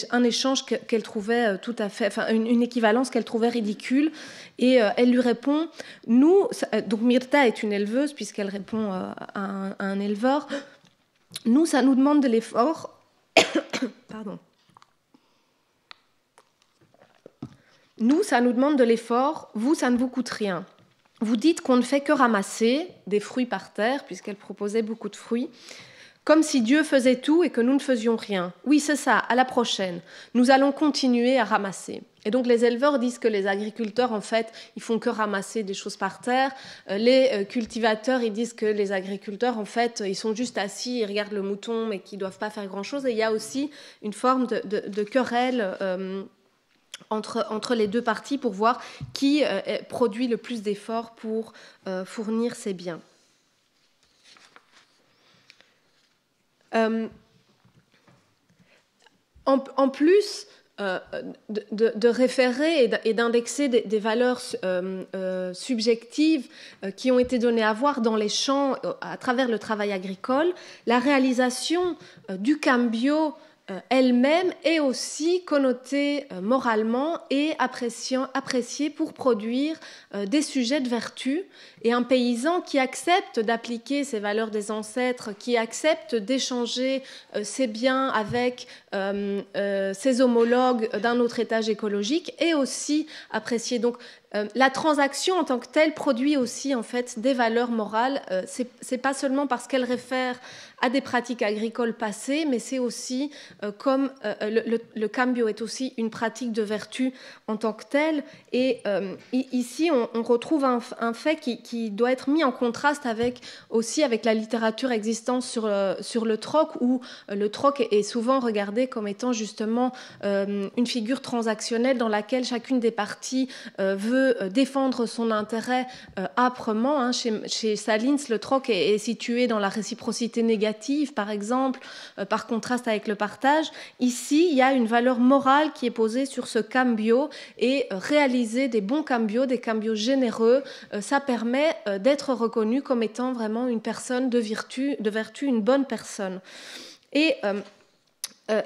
un échange qu'elle trouvait tout à fait, enfin une équivalence qu'elle trouvait ridicule, et elle lui répond donc Mirta est une éleveuse puisqu'elle répond à un éleveur, nous ça nous demande de l'effort pardon. Nous ça nous demande de l'effort, vous ça ne vous coûte rien. Vous dites qu'on ne fait que ramasser des fruits par terre, puisqu'elle proposait beaucoup de fruits. Comme si Dieu faisait tout et que nous ne faisions rien. Oui, c'est ça, à la prochaine. Nous allons continuer à ramasser. Et donc les éleveurs disent que les agriculteurs, en fait, ils font que ramasser des choses par terre. Les cultivateurs, ils disent que les agriculteurs, en fait, ils sont juste assis, ils regardent le mouton, mais qu'ils ne doivent pas faire grand-chose. Et il y a aussi une forme de querelle entre les deux parties pour voir qui produit le plus d'efforts pour fournir ces biens. En plus de référer et d'indexer des valeurs subjectives qui ont été données à voir dans les champs à travers le travail agricole, la réalisation du cambio elle-même est aussi connotée moralement et appréciée pour produire des sujets de vertu. Et un paysan qui accepte d'appliquer ces valeurs des ancêtres, qui accepte d'échanger ses biens avec ses homologues d'un autre étage écologique est aussi apprécié. Donc la transaction en tant que telle produit aussi en fait des valeurs morales. C'est pas seulement parce qu'elle réfère à des pratiques agricoles passées, mais c'est aussi comme le cambio est aussi une pratique de vertu en tant que telle. Et ici, on retrouve un fait qui doit être mis en contraste avec la littérature existante sur le troc, où le troc est souvent regardé comme étant justement une figure transactionnelle dans laquelle chacune des parties veut défendre son intérêt âprement. Chez Salins, le troc est situé dans la réciprocité négative, par exemple, par contraste avec le partage. Ici, il y a une valeur morale qui est posée sur ce cambio, et réaliser des bons cambios, des cambios généreux, ça permet d'être reconnu comme étant vraiment une personne de vertu, une bonne personne. Et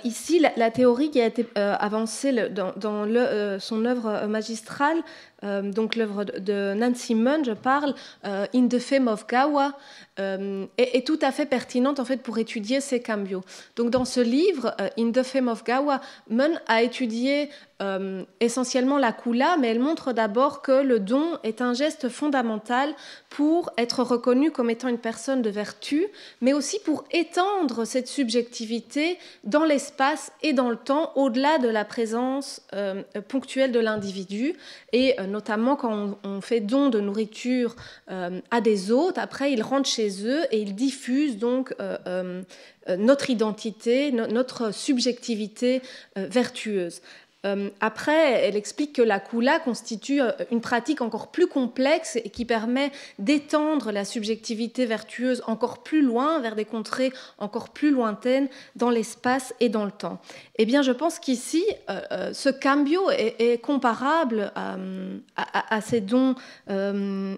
ici, la théorie qui a été avancée dans son œuvre magistrale, donc l'œuvre de Nancy Munn, je parle, In the Fame of Gawa, est tout à fait pertinente en fait pour étudier ces cambios. Donc dans ce livre, In the Fame of Gawa, Munn a étudié essentiellement la kula, mais elle montre d'abord que le don est un geste fondamental pour être reconnu comme étant une personne de vertu, mais aussi pour étendre cette subjectivité dans l'espace et dans le temps, au-delà de la présence ponctuelle de l'individu. Et notamment quand on fait don de nourriture à des hôtes, après ils rentrent chez eux et ils diffusent donc notre identité, notre subjectivité vertueuse. Après, elle explique que la kula constitue une pratique encore plus complexe et qui permet d'étendre la subjectivité vertueuse encore plus loin, vers des contrées encore plus lointaines dans l'espace et dans le temps. Eh bien, je pense qu'ici, ce cambio est comparable à ces dons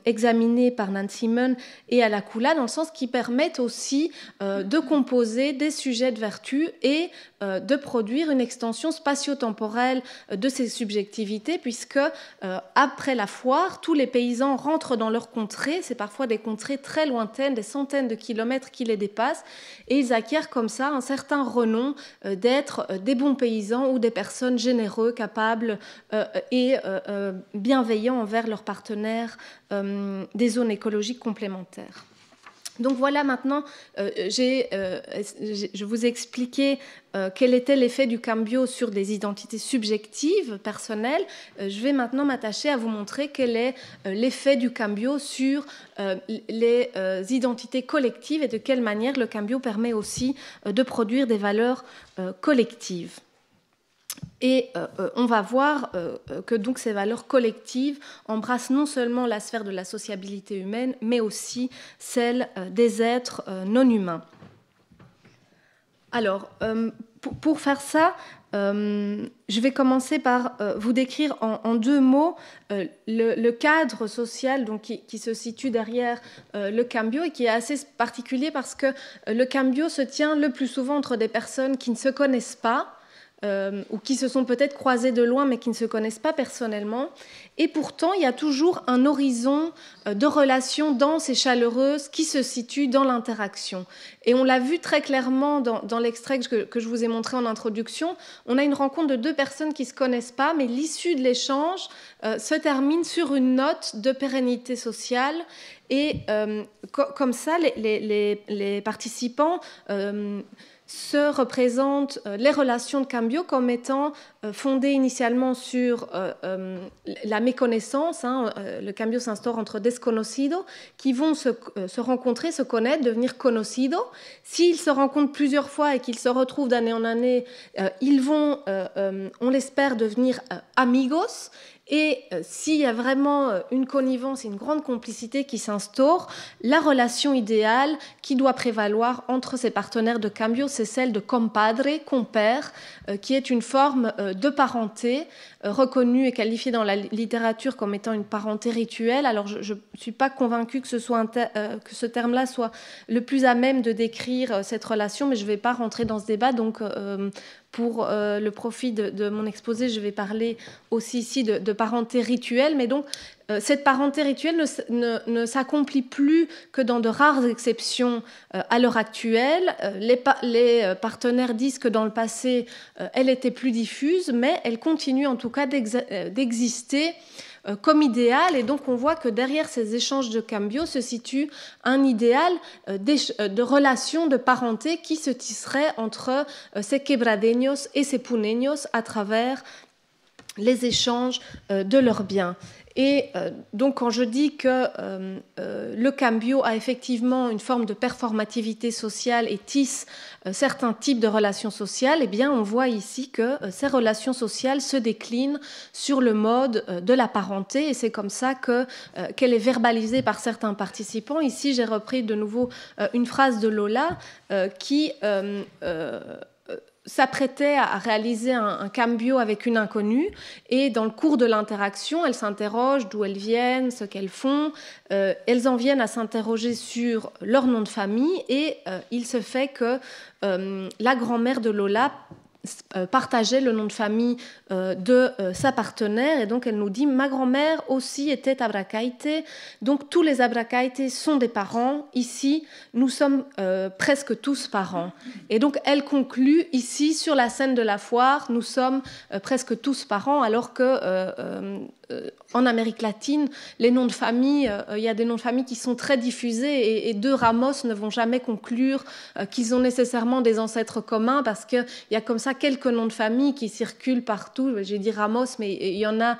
examinés par Nancy Munn et à la kula, dans le sens qu'ils permettent aussi de composer des sujets de vertu et de produire une extension spatio-temporelle de ces subjectivités, puisque après la foire, tous les paysans rentrent dans leurs contrées, c'est parfois des contrées très lointaines, des centaines de kilomètres qui les dépassent, et ils acquièrent comme ça un certain renom d'être des bons paysans ou des personnes généreux, capables et bienveillants envers leurs partenaires des zones écologiques complémentaires. Donc voilà, maintenant, je vous ai expliqué quel était l'effet du cambio sur des identités subjectives, personnelles. Je vais maintenant m'attacher à vous montrer quel est l'effet du cambio sur les identités collectives et de quelle manière le cambio permet aussi de produire des valeurs collectives. Et on va voir que donc ces valeurs collectives embrassent non seulement la sphère de la sociabilité humaine, mais aussi celle des êtres non humains. Alors, pour faire ça, je vais commencer par vous décrire en deux mots le cadre social donc, qui se situe derrière le cambio, et qui est assez particulier parce que le cambio se tient le plus souvent entre des personnes qui ne se connaissent pas, ou qui se sont peut-être croisés de loin mais qui ne se connaissent pas personnellement. Et pourtant, il y a toujours un horizon de relations denses et chaleureuses qui se situe dans l'interaction. Et on l'a vu très clairement dans l'extrait que je vous ai montré en introduction. On a une rencontre de deux personnes qui ne se connaissent pas, mais l'issue de l'échange se termine sur une note de pérennité sociale. Et comme ça, les participants se représentent les relations de cambio comme étant fondées initialement sur la méconnaissance. Le cambio s'instaure entre desconocidos qui vont se rencontrer, se connaître, devenir conocidos. S'ils se rencontrent plusieurs fois et qu'ils se retrouvent d'année en année, ils vont, on l'espère, devenir amigos. Et s'il y a vraiment une connivence et une grande complicité qui s'instaure, la relation idéale qui doit prévaloir entre ces partenaires de cambio, c'est celle de compadre, compère, qui est une forme de parenté reconnue et qualifiée dans la littérature comme étant une parenté rituelle. Alors je ne suis pas convaincue que que ce terme-là soit le plus à même de décrire cette relation, mais je ne vais pas rentrer dans ce débat. Donc pour le profit de mon exposé, je vais parler aussi ici de parenté rituelle. Mais donc, cette parenté rituelle ne s'accomplit plus que dans de rares exceptions à l'heure actuelle. Les partenaires disent que dans le passé, elle était plus diffuse, mais elle continue en tout cas d'exister comme idéal. Et donc, on voit que derrière ces échanges de cambio se situe un idéal de relation, de parenté qui se tisserait entre ces quebradeños et ces puneños à travers les échanges de leurs biens. Et donc, quand je dis que le cambio a effectivement une forme de performativité sociale et tisse certains types de relations sociales, eh bien, on voit ici que ces relations sociales se déclinent sur le mode de la parenté, et c'est comme ça qu'elle est verbalisée par certains participants. Ici, j'ai repris de nouveau une phrase de Lola qui s'apprêtait à réaliser un cambio avec une inconnue, et dans le cours de l'interaction, elles s'interrogent d'où elles viennent, ce qu'elles font. Elles en viennent à s'interroger sur leur nom de famille, et il se fait que la grand-mère de Lola partageait le nom de famille de sa partenaire, et donc elle nous dit: ma grand-mère aussi était Abracaite, donc tous les Abracaite sont des parents, ici nous sommes presque tous parents. Et donc elle conclut ici sur la scène de la foire: nous sommes presque tous parents, alors que en Amérique latine, les noms de famille, il y a des noms de famille qui sont très diffusés, et deux Ramos ne vont jamais conclure qu'ils ont nécessairement des ancêtres communs, parce qu'il y a comme ça quelques noms de famille qui circulent partout. J'ai dit Ramos, mais il y a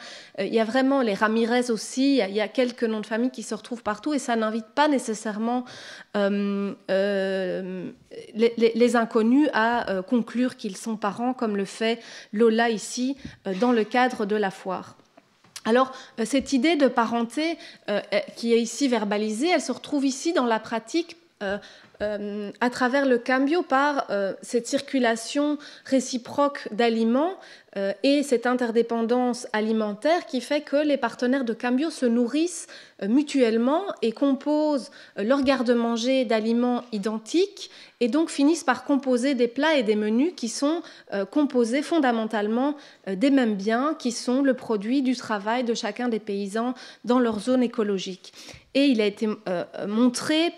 vraiment les Ramirez aussi, il y a quelques noms de famille qui se retrouvent partout, et ça n'invite pas nécessairement les inconnus à conclure qu'ils sont parents, comme le fait Lola ici dans le cadre de la foire. Alors, cette idée de parenté qui est ici verbalisée, elle se retrouve ici dans la pratique à travers le cambio par cette circulation réciproque d'aliments et cette interdépendance alimentaire qui fait que les partenaires de cambio se nourrissent mutuellement et composent leur garde-manger d'aliments identiques, et donc finissent par composer des plats et des menus qui sont composés fondamentalement des mêmes biens, qui sont le produit du travail de chacun des paysans dans leur zone écologique. Et il a été montré,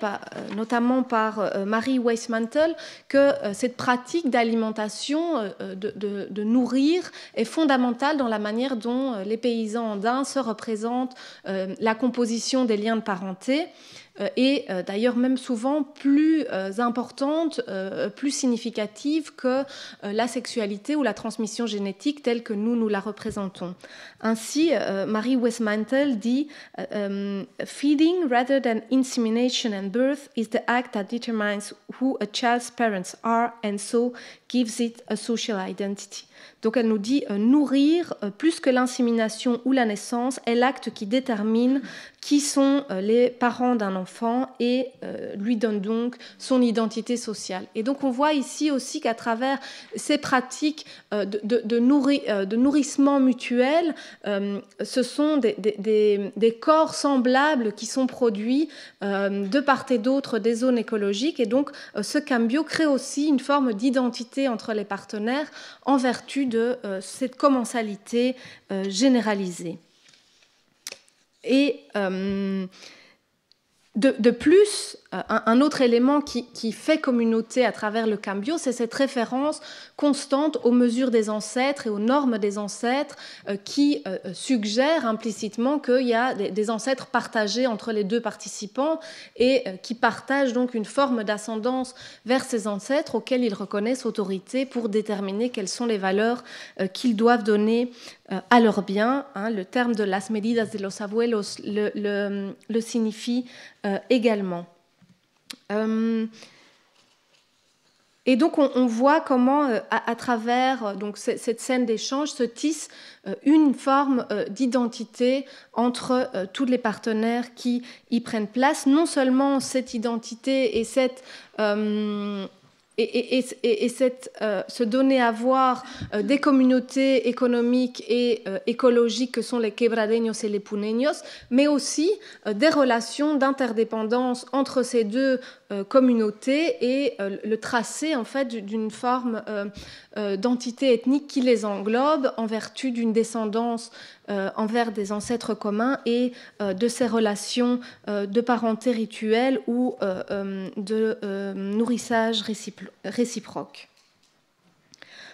notamment par Marie Weissmantel, que cette pratique d'alimentation, de nourrir, est fondamentale dans la manière dont les paysans andins se représentent la composition des liens de parenté, et d'ailleurs même souvent plus importante, plus significative que la sexualité ou la transmission génétique telle que nous la représentons. Ainsi, Marie Weissmantel dit « Feeding rather than insemination and birth is the act that determines who a child's parents are and so gives it a social identity ». Donc elle nous dit nourrir plus que l'insémination ou la naissance est l'acte qui détermine qui sont les parents d'un enfant. l'enfant et lui donne donc son identité sociale. Et donc on voit ici aussi qu'à travers ces pratiques de nourrissement mutuel, ce sont des corps semblables qui sont produits de part et d'autre des zones écologiques. Et donc ce cambio crée aussi une forme d'identité entre les partenaires en vertu de cette commensalité généralisée. Et de plus, un autre élément qui fait communauté à travers le cambio, c'est cette référence constante aux mesures des ancêtres et aux normes des ancêtres qui suggèrent implicitement qu'il y a des ancêtres partagés entre les deux participants et qui partagent donc une forme d'ascendance vers ces ancêtres auxquels ils reconnaissent autorité pour déterminer quelles sont les valeurs qu'ils doivent donner à leurs biens. Le terme de las medidas de los abuelos le signifie également. Et donc on voit comment à travers donc, cette scène d'échange se tisse une forme d'identité entre tous les partenaires qui y prennent place. Non seulement cette identité et cette... se donner à voir des communautés économiques et écologiques que sont les quebradeños et les puneños, mais aussi des relations d'interdépendance entre ces deux communautés et le tracé en fait d'une forme d'entité ethnique qui les englobe en vertu d'une descendance envers des ancêtres communs et de ces relations de parenté rituelle ou de nourrissage réciproque.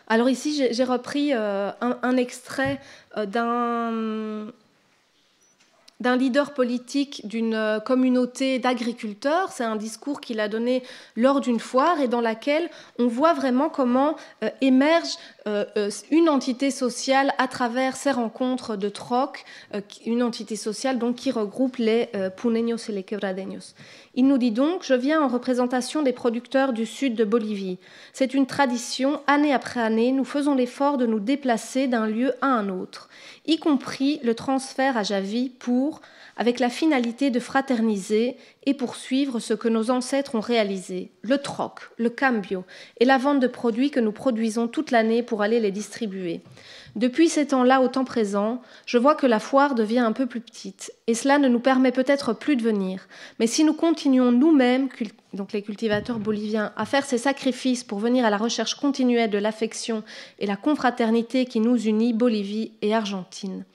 Alors ici, j'ai repris un extrait d'un leader politique d'une communauté d'agriculteurs. C'est un discours qu'il a donné lors d'une foire et dans laquelle on voit vraiment comment émerge une entité sociale à travers ces rencontres de troc, une entité sociale donc qui regroupe les puneños et les quebradeños. Il nous dit donc « Je viens en représentation des producteurs du sud de Bolivie. C'est une tradition, année après année, nous faisons l'effort de nous déplacer d'un lieu à un autre, y compris le transfert à Javi pour, avec la finalité de fraterniser et poursuivre ce que nos ancêtres ont réalisé, le troc, le cambio et la vente de produits que nous produisons toute l'année pour aller les distribuer. Depuis ces temps-là au temps présent, je vois que la foire devient un peu plus petite et cela ne nous permet peut-être plus de venir. Mais si nous continuons nous-mêmes, donc les cultivateurs boliviens, à faire ces sacrifices pour venir à la recherche continuelle de l'affection et la confraternité qui nous unit, Bolivie et Argentine.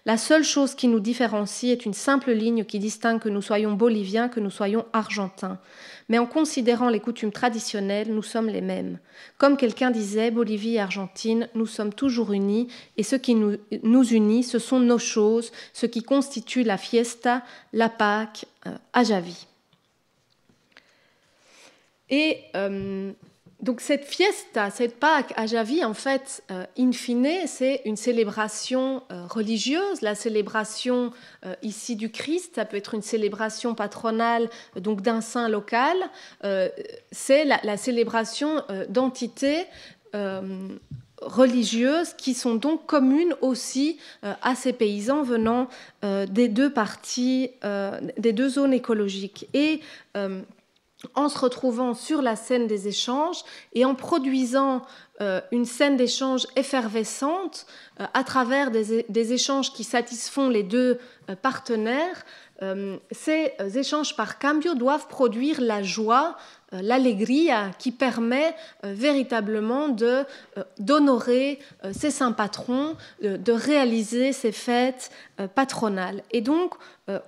La seule chose qui nous différencie est une simple ligne qui distingue que nous soyons boliviens, que nous soyons argentins. Mais en considérant les coutumes traditionnelles, nous sommes les mêmes. Comme quelqu'un disait, Bolivie et Argentine, nous sommes toujours unis, et ce qui nous unit, ce sont nos choses, ce qui constitue la fiesta, la Pâque, à Javi. Et donc cette fiesta, cette Pâque à Javi, en fait, in fine, c'est une célébration religieuse, la célébration ici du Christ, ça peut être une célébration patronale donc d'un saint local, c'est la célébration d'entités religieuses qui sont donc communes aussi à ces paysans venant des deux parties, des deux zones écologiques. Et en se retrouvant sur la scène des échanges et en produisant une scène d'échange effervescente à travers des échanges qui satisfont les deux partenaires, ces échanges par cambio doivent produire la joie, l'allegria qui permet véritablement d'honorer ces saints patrons, de réaliser ces fêtes patronales. Et donc,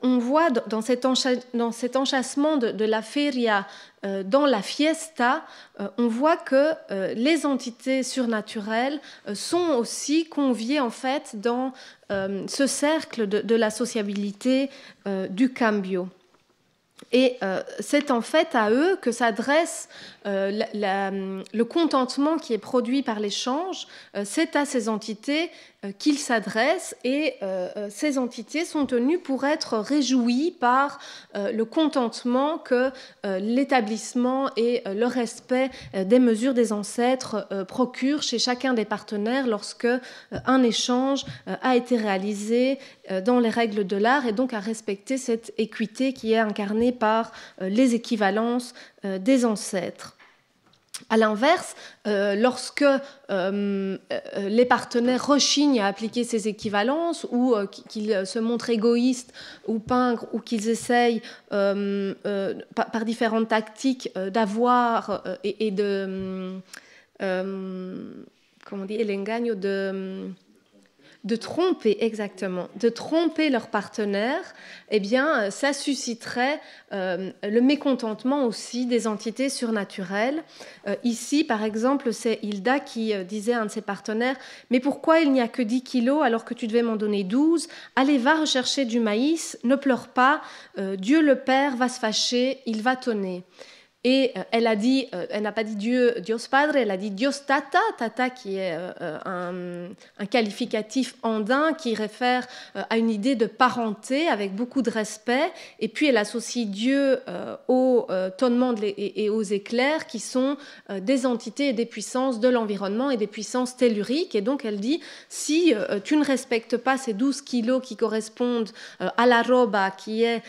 on voit dans cet enchâssement de la feria dans la fiesta, on voit que les entités surnaturelles sont aussi conviées en fait dans ce cercle de la sociabilité du cambio. Et c'est en fait à eux que s'adresse le contentement qui est produit par l'échange. C'est à ces entités qu'il s'adresse, et ces entités sont tenues pour être réjouies par le contentement que l'établissement et le respect des mesures des ancêtres procurent chez chacun des partenaires lorsque un échange a été réalisé dans les règles de l'art, et donc à respecter cette équité qui est incarnée par les équivalences des ancêtres. À l'inverse, lorsque les partenaires rechignent à appliquer ces équivalences, ou qu'ils se montrent égoïstes ou pingres, ou qu'ils essayent par différentes tactiques d'avoir et de comment on dit, el engaño, de tromper, exactement, de tromper leur partenaire, eh bien, ça susciterait le mécontentement aussi des entités surnaturelles. Ici, par exemple, c'est Hilda qui disait à un de ses partenaires « Mais pourquoi il n'y a que 10 kilos alors que tu devais m'en donner 12 ? Allez, va rechercher du maïs, ne pleure pas, Dieu le Père va se fâcher, il va tonner. » Et elle a dit, elle n'a pas dit Dieu, Dios Padre, elle a dit Dios Tata, Tata qui est un qualificatif andin qui réfère à une idée de parenté avec beaucoup de respect. Et puis elle associe Dieu aux tonnements et aux éclairs qui sont des entités et des puissances de l'environnement et des puissances telluriques. Et donc elle dit, si tu ne respectes pas ces 12 kilos qui correspondent à la roba, qui est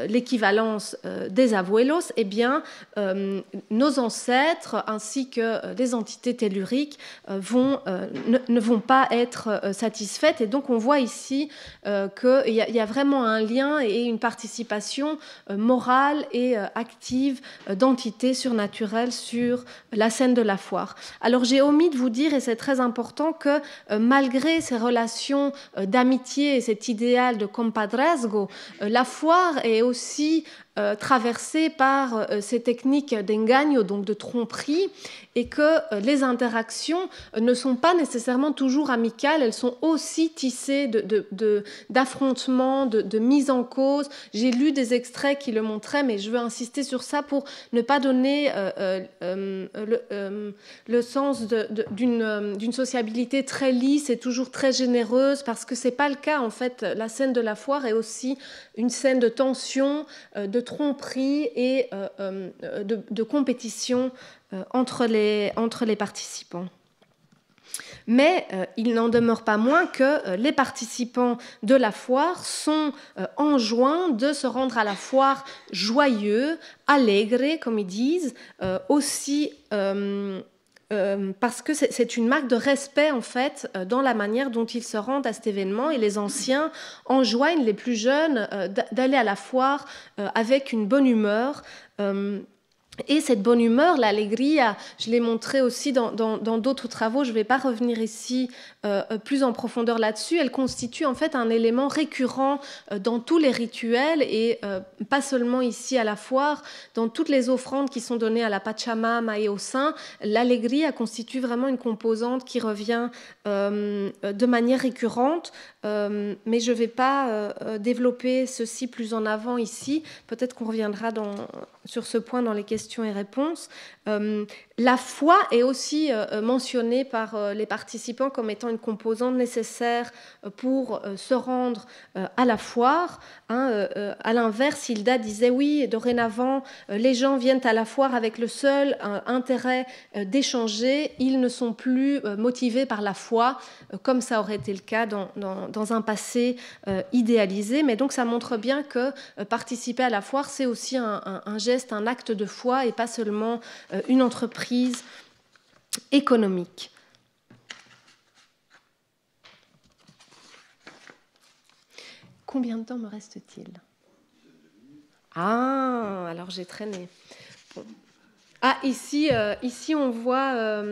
l'équivalence des abuelos, eh bien, nos ancêtres ainsi que les entités telluriques ne vont pas être satisfaites. Et donc on voit ici qu'il y a vraiment un lien et une participation morale et active d'entités surnaturelles sur la scène de la foire. Alors j'ai omis de vous dire, et c'est très important, que malgré ces relations d'amitié et cet idéal de compadrazgo, la foire est aussi traversée par ces techniques d'engaño, donc de tromperie, et que les interactions ne sont pas nécessairement toujours amicales, elles sont aussi tissées d'affrontements, de mise en cause. J'ai lu des extraits qui le montraient, mais je veux insister sur ça pour ne pas donner le sens d'une sociabilité très lisse et toujours très généreuse, parce que c'est pas le cas en fait. La scène de la foire est aussi une scène de tension, de tromperie et de compétition entre les participants. Mais il n'en demeure pas moins que les participants de la foire sont enjoints de se rendre à la foire joyeux, allègre, comme ils disent, aussi parce que c'est une marque de respect en fait dans la manière dont ils se rendent à cet événement, et les anciens enjoignent les plus jeunes d'aller à la foire avec une bonne humeur. Et cette bonne humeur, l'allegria, je l'ai montré aussi dans d'autres travaux, je ne vais pas revenir ici plus en profondeur là-dessus, elle constitue en fait un élément récurrent dans tous les rituels, et pas seulement ici à la foire, dans toutes les offrandes qui sont données à la Pachamama et au Saint, l'allegria constitue vraiment une composante qui revient de manière récurrente, mais je ne vais pas développer ceci plus en avant ici, peut-être qu'on reviendra sur ce point dans les questions et réponses. La foi est aussi mentionnée par les participants comme étant une composante nécessaire pour se rendre à la foire. À l'inverse, Hilda disait oui, dorénavant, les gens viennent à la foire avec le seul intérêt d'échanger. Ils ne sont plus motivés par la foi, comme ça aurait été le cas dans un passé idéalisé. Mais donc ça montre bien que participer à la foire, c'est aussi un geste, un acte de foi, et pas seulement une entreprise économique. Combien de temps me reste-t-il ? Ah, alors j'ai traîné. Bon. Ah, ici on voit...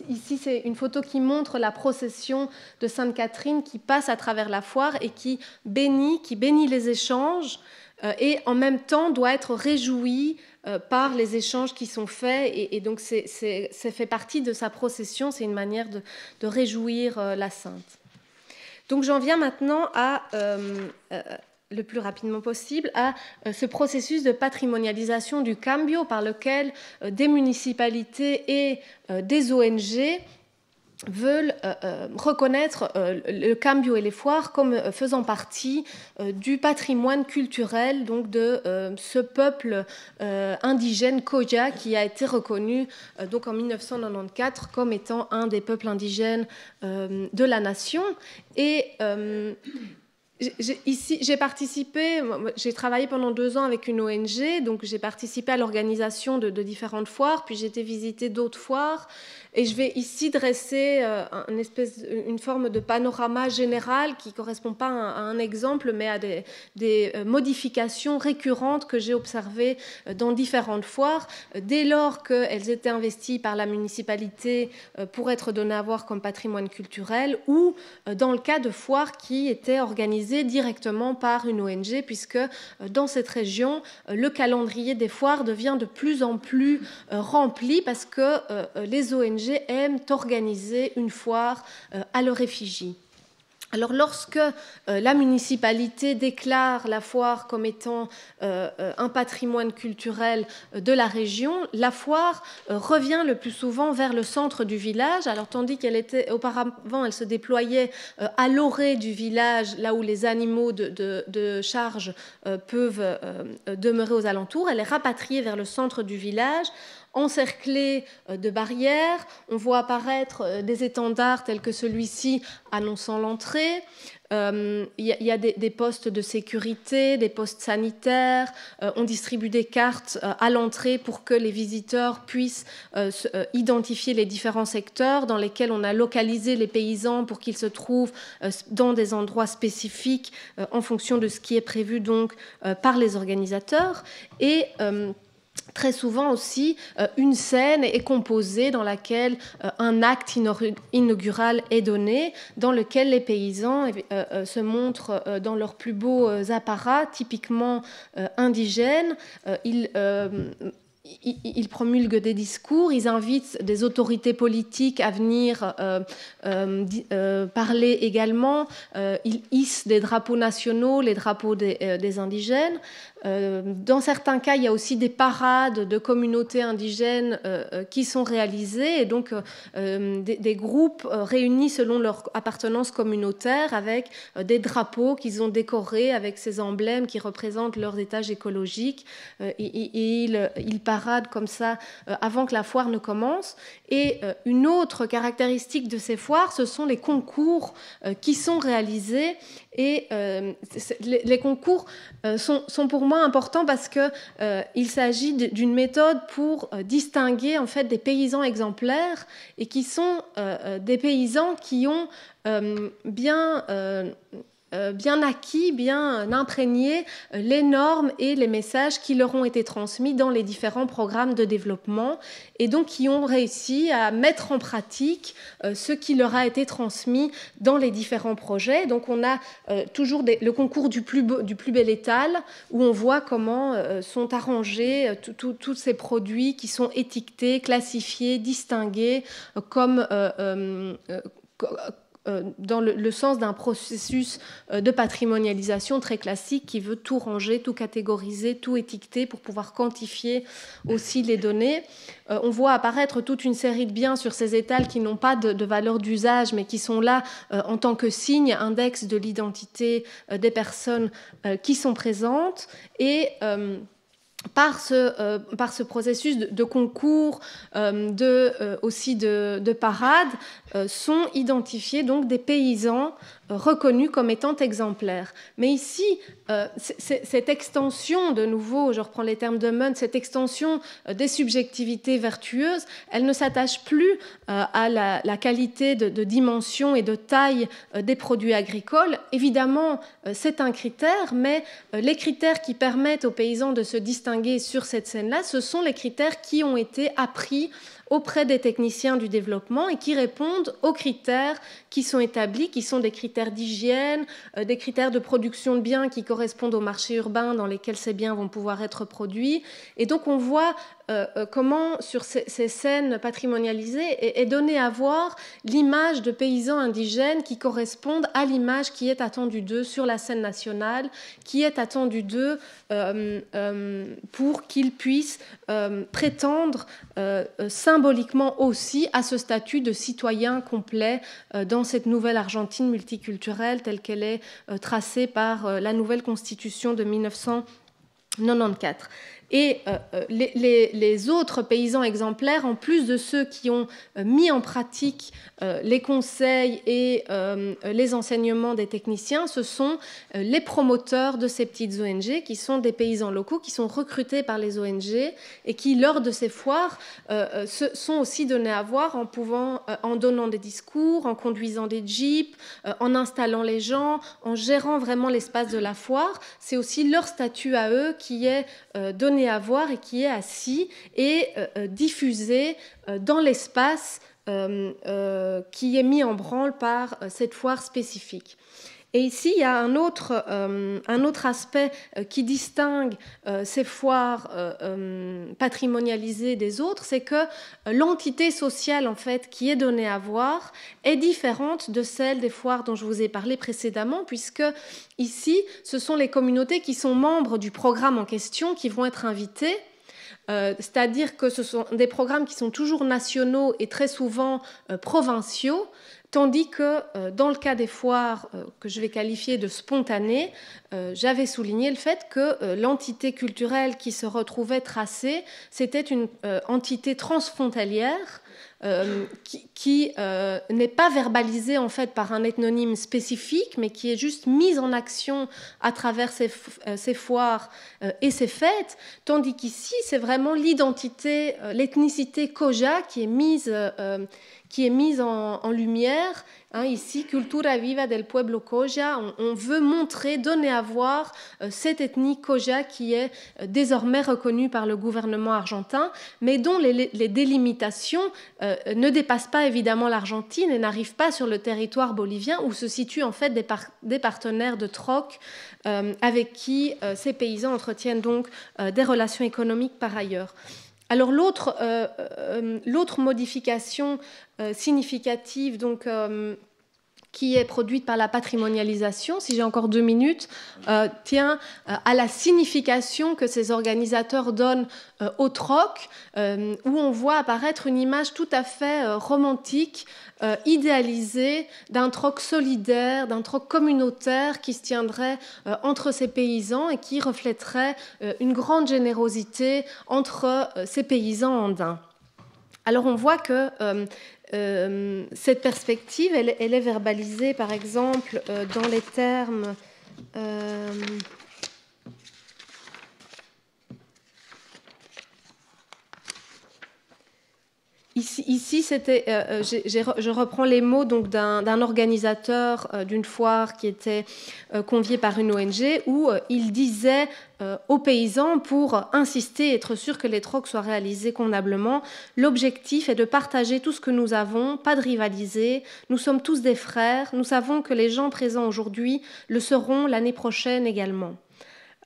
Ici, c'est une photo qui montre la procession de Sainte Catherine qui passe à travers la foire et qui bénit les échanges, et en même temps doit être réjouie par les échanges qui sont faits, et donc c'est fait partie de sa procession, c'est une manière de réjouir la sainte. Donc j'en viens maintenant à, le plus rapidement possible, à ce processus de patrimonialisation du cambio par lequel des municipalités et des ONG veulent reconnaître le cambio et les foires comme faisant partie du patrimoine culturel donc de ce peuple indigène Koya qui a été reconnu donc en 1994 comme étant un des peuples indigènes de la nation. Et ici, j'ai participé, j'ai travaillé pendant 2 ans avec une ONG, donc j'ai participé à l'organisation de différentes foires, puis j'ai été visiter d'autres foires. Et je vais ici dresser une forme de panorama général qui ne correspond pas à un exemple, mais à des modifications récurrentes que j'ai observées dans différentes foires, dès lors qu'elles étaient investies par la municipalité pour être données à voir comme patrimoine culturel, ou dans le cas de foires qui étaient organisées directement par une ONG, puisque dans cette région, le calendrier des foires devient de plus en plus rempli parce que les ONG aiment organiser une foire à leur effigie. Alors lorsque la municipalité déclare la foire comme étant un patrimoine culturel de la région, la foire revient le plus souvent vers le centre du village. Alors tandis qu'elle était auparavant, elle se déployait à l'orée du village, là où les animaux de charge peuvent demeurer aux alentours, elle est rapatriée vers le centre du village, encerclés de barrières. On voit apparaître des étendards tels que celui-ci annonçant l'entrée. Il y a des postes de sécurité, des postes sanitaires. On distribue des cartes à l'entrée pour que les visiteurs puissent identifier les différents secteurs dans lesquels on a localisé les paysans pour qu'ils se trouvent dans des endroits spécifiques en fonction de ce qui est prévu donc par les organisateurs. Et très souvent aussi, une scène est composée dans laquelle un acte inaugural est donné, dans lequel les paysans se montrent dans leurs plus beaux apparats, typiquement indigènes. Ils promulguent des discours, ils invitent des autorités politiques à venir parler également. Ils hissent des drapeaux nationaux, les drapeaux des indigènes. Dans certains cas, il y a aussi des parades de communautés indigènes qui sont réalisées, et donc des groupes réunis selon leur appartenance communautaire avec des drapeaux qu'ils ont décorés avec ces emblèmes qui représentent leurs étages écologiques. Ils paradent comme ça avant que la foire ne commence. Et une autre caractéristique de ces foires, ce sont les concours qui sont réalisés. Et les concours sont pour moi importants parce qu'il s'agit d'une méthode pour distinguer en fait des paysans exemplaires et qui sont des paysans qui ont bien acquis, bien imprégné les normes et les messages qui leur ont été transmis dans les différents programmes de développement, et donc qui ont réussi à mettre en pratique ce qui leur a été transmis dans les différents projets. Donc on a toujours le concours du plus bel étal, où on voit comment sont arrangés tous ces produits qui sont étiquetés, classifiés, distingués comme dans le sens d'un processus de patrimonialisation très classique qui veut tout ranger, tout catégoriser, tout étiqueter pour pouvoir quantifier aussi les données. On voit apparaître toute une série de biens sur ces étals qui n'ont pas de valeur d'usage, mais qui sont là en tant que signe, index de l'identité des personnes qui sont présentes. Et par ce processus de concours, aussi de parade, sont identifiés donc des paysans reconnus comme étant exemplaires. Mais ici, cette extension, de nouveau, je reprends les termes de Munt, cette extension des subjectivités vertueuses, elle ne s'attache plus à la qualité de dimension et de taille des produits agricoles. Évidemment, c'est un critère, mais les critères qui permettent aux paysans de se distinguer sur cette scène-là, ce sont les critères qui ont été appris auprès des techniciens du développement et qui répondent aux critères qui sont établis, qui sont des critères d'hygiène, des critères de production de biens qui correspondent aux marchés urbains dans lesquels ces biens vont pouvoir être produits. Et donc on voit comment sur ces scènes patrimonialisées est donnée à voir l'image de paysans indigènes qui correspondent à l'image qui est attendue d'eux sur la scène nationale, qui est attendue d'eux pour qu'ils puissent prétendre symboliser symboliquement aussi à ce statut de citoyen complet dans cette nouvelle Argentine multiculturelle telle qu'elle est tracée par la nouvelle constitution de 1994. Et les autres paysans exemplaires, en plus de ceux qui ont mis en pratique les conseils et les enseignements des techniciens, ce sont les promoteurs de ces petites ONG, qui sont des paysans locaux, qui sont recrutés par les ONG et qui, lors de ces foires, sont aussi donnés à voir en donnant des discours, en conduisant des jeeps, en installant les gens, en gérant vraiment l'espace de la foire. C'est aussi leur statut à eux qui est donné à voir et qui est assis et diffusé dans l'espace qui est mis en branle par cette foire spécifique. Et ici, il y a un autre aspect qui distingue ces foires patrimonialisées des autres, c'est que l'entité sociale en fait, qui est donnée à voir est différente de celle des foires dont je vous ai parlé précédemment, puisque ici, ce sont les communautés qui sont membres du programme en question qui vont être invitées. C'est-à-dire que ce sont des programmes qui sont toujours nationaux et très souvent provinciaux, tandis que dans le cas des foires que je vais qualifier de spontanées, j'avais souligné le fait que l'entité culturelle qui se retrouvait tracée, c'était une entité transfrontalière qui n'est pas verbalisée en fait par un ethnonyme spécifique, mais qui est juste mise en action à travers ces foires et ces fêtes, tandis qu'ici, c'est vraiment l'identité, l'ethnicité Koja qui est mise en lumière. Ici, Cultura Viva del Pueblo Koja, on veut montrer, donner à voir cette ethnie Koja qui est désormais reconnue par le gouvernement argentin, mais dont les délimitations ne dépassent pas évidemment l'Argentine et n'arrivent pas sur le territoire bolivien où se situent en fait des partenaires de troc avec qui ces paysans entretiennent donc des relations économiques par ailleurs. Alors l'autre modification significative donc, qui est produite par la patrimonialisation, si j'ai encore 2 minutes, tient à la signification que ces organisateurs donnent au troc, où on voit apparaître une image tout à fait romantique, idéalisée d'un troc solidaire, d'un troc communautaire qui se tiendrait entre ces paysans et qui reflèterait une grande générosité entre ces paysans andins. Alors on voit que cette perspective, elle est verbalisée par exemple dans les termes Ici, c'était, je reprends les mots donc d'un organisateur d'une foire qui était convié par une ONG où il disait aux paysans, pour insister et être sûr que les trocs soient réalisés convenablement, l'objectif est de partager tout ce que nous avons, pas de rivaliser, nous sommes tous des frères, nous savons que les gens présents aujourd'hui le seront l'année prochaine également.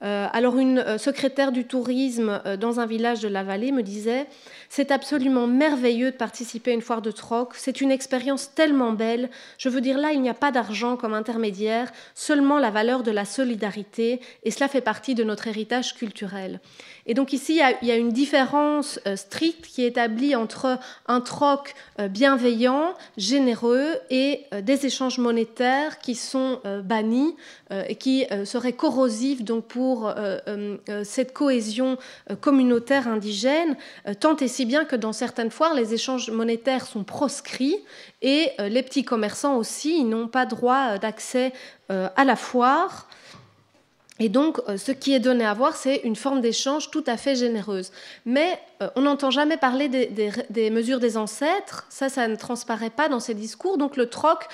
Alors une secrétaire du tourisme dans un village de la vallée me disait « C'est absolument merveilleux de participer à une foire de troc, c'est une expérience tellement belle, je veux dire là il n'y a pas d'argent comme intermédiaire, seulement la valeur de la solidarité et cela fait partie de notre héritage culturel ». Et donc ici, il y a une différence stricte qui est établie entre un troc bienveillant, généreux et des échanges monétaires qui sont bannis et qui seraient corrosifs donc pour cette cohésion communautaire indigène, tant et si bien que dans certaines foires, les échanges monétaires sont proscrits et les petits commerçants aussi, ils n'ont pas droit d'accès à la foire. Et donc, ce qui est donné à voir, c'est une forme d'échange tout à fait généreuse. Mais on n'entend jamais parler des mesures des ancêtres, ça ne transparaît pas dans ces discours. Donc le troc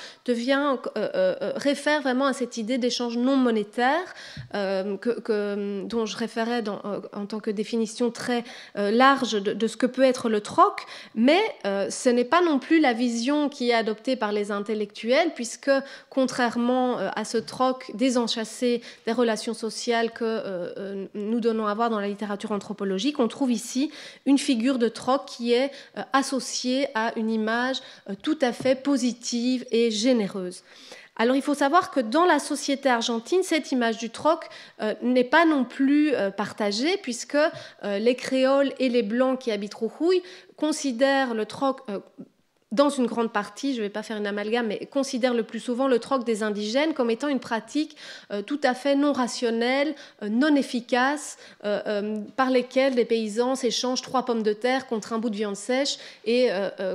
réfère vraiment à cette idée d'échange non monétaire dont je référais en tant que définition très large de ce que peut être le troc. Mais ce n'est pas non plus la vision qui est adoptée par les intellectuels, puisque contrairement à ce troc désenchâssé des relations sociales que nous donnons à voir dans la littérature anthropologique, on trouve ici une figure de troc qui est associée à une image tout à fait positive et généreuse. Alors il faut savoir que dans la société argentine, cette image du troc n'est pas non plus partagée, puisque les créoles et les blancs qui habitent Jujuy considèrent le troc, dans une grande partie, je ne vais pas faire une amalgame, mais considèrent le plus souvent le troc des indigènes comme étant une pratique tout à fait non rationnelle, non efficace, par lesquelles les paysans s'échangent 3 pommes de terre contre un bout de viande sèche, et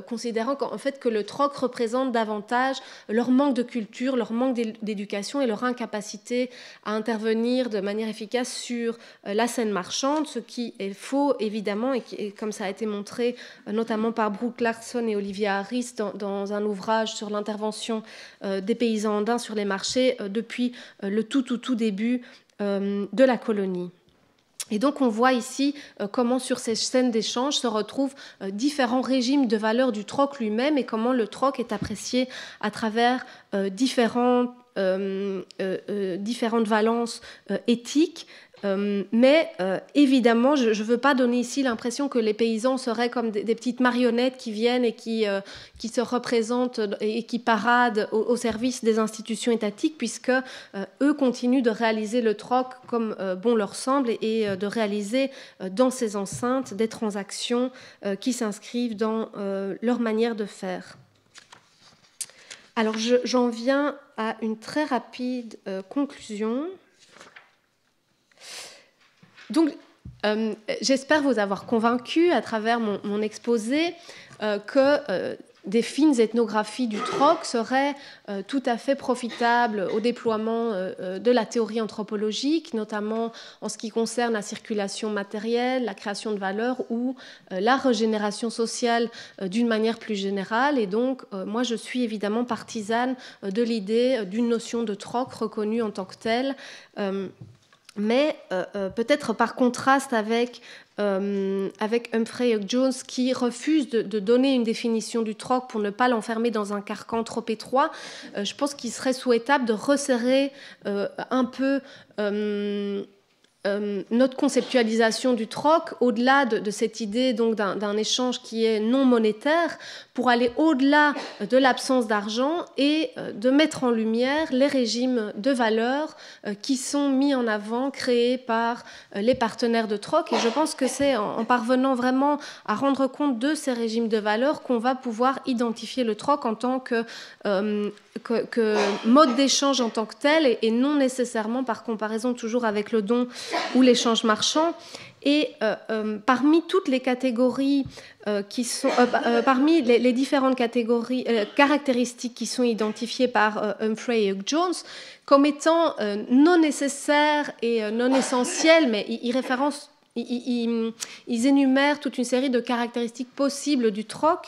considérant qu'en fait que le troc représente davantage leur manque de culture, leur manque d'éducation et leur incapacité à intervenir de manière efficace sur la scène marchande, ce qui est faux évidemment, et comme ça a été montré notamment par Brooke Larson et Olivia dans un ouvrage sur l'intervention des paysans andins sur les marchés depuis le tout début de la colonie. Et donc on voit ici comment sur ces scènes d'échange se retrouvent différents régimes de valeur du troc lui-même et comment le troc est apprécié à travers différentes valences éthiques. Mais évidemment, je ne veux pas donner ici l'impression que les paysans seraient comme des petites marionnettes qui viennent et qui se représentent et qui paradent au service des institutions étatiques, puisque eux continuent de réaliser le troc comme bon leur semble et de réaliser dans ces enceintes des transactions qui s'inscrivent dans leur manière de faire. Alors j'en viens à une très rapide conclusion. Donc, j'espère vous avoir convaincu à travers mon exposé que des fines ethnographies du troc seraient tout à fait profitables au déploiement de la théorie anthropologique, notamment en ce qui concerne la circulation matérielle, la création de valeur ou la régénération sociale d'une manière plus générale. Et donc, moi, je suis évidemment partisane de l'idée d'une notion de troc reconnue en tant que telle, mais peut-être par contraste avec Humphrey Jones, qui refuse de donner une définition du troc pour ne pas l'enfermer dans un carcan trop étroit. Je pense qu'il serait souhaitable de resserrer un peu notre conceptualisation du troc au-delà de cette idée donc d'un échange qui est non monétaire, pour aller au-delà de l'absence d'argent et de mettre en lumière les régimes de valeur qui sont mis en avant, créés par les partenaires de troc. Et je pense que c'est en parvenant vraiment à rendre compte de ces régimes de valeur qu'on va pouvoir identifier le troc en tant que mode d'échange en tant que tel, et non nécessairement par comparaison toujours avec le don ou l'échange marchand. Et parmi toutes les catégories qui sont, parmi les différentes catégories, caractéristiques qui sont identifiées par Humphrey et Jones comme étant non nécessaires et non essentielles, mais ils énumèrent toute une série de caractéristiques possibles du troc.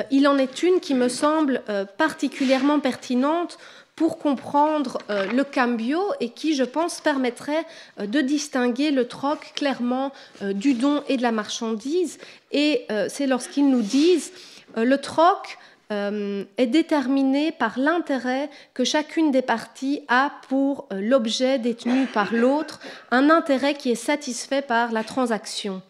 Il en est une qui me semble particulièrement pertinente pour comprendre le cambio et qui, je pense, permettrait de distinguer le troc clairement du don et de la marchandise. Et c'est lorsqu'ils nous disent le troc est déterminé par l'intérêt que chacune des parties a pour l'objet détenu par l'autre, un intérêt qui est satisfait par la transaction.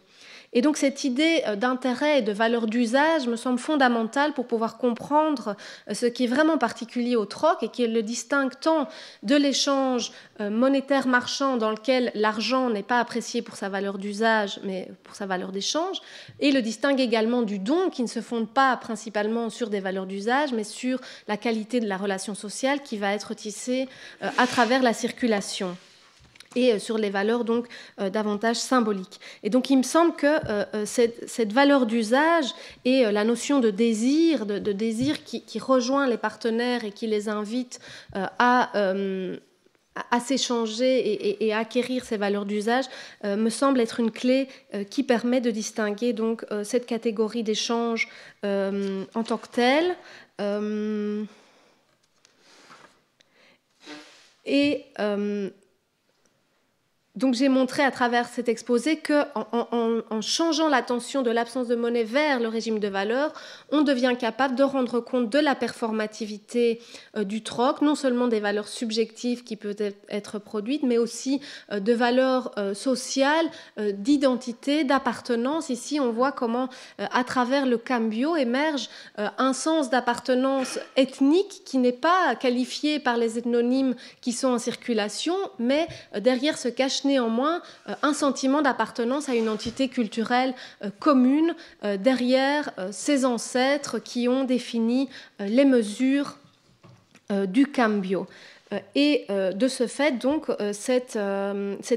Et donc cette idée d'intérêt et de valeur d'usage me semble fondamentale pour pouvoir comprendre ce qui est vraiment particulier au troc et qui le distingue tant de l'échange monétaire marchand dans lequel l'argent n'est pas apprécié pour sa valeur d'usage mais pour sa valeur d'échange, et le distingue également du don qui ne se fonde pas principalement sur des valeurs d'usage mais sur la qualité de la relation sociale qui va être tissée à travers la circulation, et sur les valeurs donc davantage symboliques. Et donc il me semble que cette valeur d'usage et la notion de désir, de désir qui rejoint les partenaires et qui les invite à s'échanger et à acquérir ces valeurs d'usage me semble être une clé qui permet de distinguer donc cette catégorie d'échange en tant que telle. Donc j'ai montré à travers cet exposé qu'en changeant l'attention de l'absence de monnaie vers le régime de valeur, on devient capable de rendre compte de la performativité du troc, non seulement des valeurs subjectives qui peuvent être produites, mais aussi de valeurs sociales, d'identité, d'appartenance. Ici, on voit comment, à travers le cambio, émerge un sens d'appartenance ethnique qui n'est pas qualifié par les ethnonymes qui sont en circulation, mais derrière se cache néanmoins un sentiment d'appartenance à une entité culturelle commune derrière ses ancêtres qui ont défini les mesures du cambio. Et de ce fait, donc, cette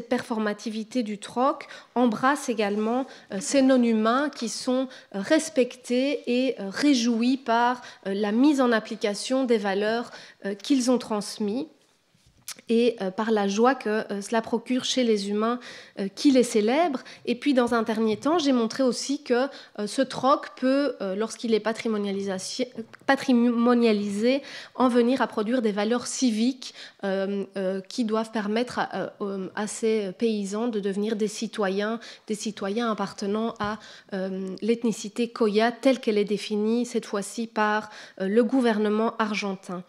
performativité du troc embrasse également ces non-humains qui sont respectés et réjouis par la mise en application des valeurs qu'ils ont transmises, et par la joie que cela procure chez les humains qui les célèbrent. Et puis, dans un dernier temps, j'ai montré aussi que ce troc peut, lorsqu'il est patrimonialisé, en venir à produire des valeurs civiques qui doivent permettre à ces paysans de devenir des citoyens appartenant à l'ethnicité Koya telle qu'elle est définie, cette fois-ci par le gouvernement argentin.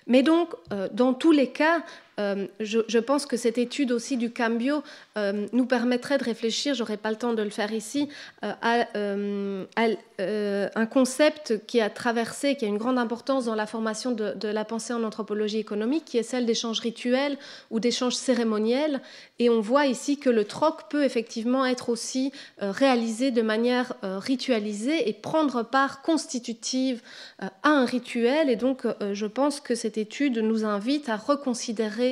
Mais donc, dans tous les cas, je pense que cette étude aussi du cambio nous permettrait de réfléchir, j'aurais pas le temps de le faire ici, à un concept qui a traversé, qui a une grande importance dans la formation de la pensée en anthropologie économique, qui est celle d'échanges rituels ou d'échanges cérémoniels. Et on voit ici que le troc peut effectivement être aussi réalisé de manière ritualisée et prendre part constitutive à un rituel. Et donc, je pense que cette étude nous invite à reconsidérer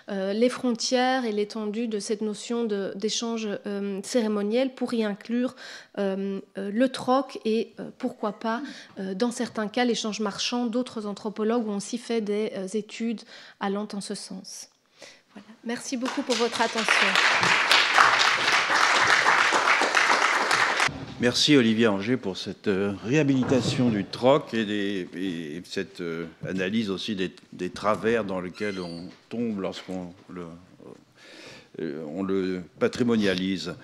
les frontières et l'étendue de cette notion d'échange cérémoniel pour y inclure le troc et pourquoi pas, dans certains cas, l'échange marchand. D'autres anthropologues ont aussi fait des études allant en ce sens. Voilà. Merci beaucoup pour votre attention. Merci Olivier Anger pour cette réhabilitation du troc et cette analyse aussi des travers dans lesquels on tombe lorsqu'on le patrimonialise.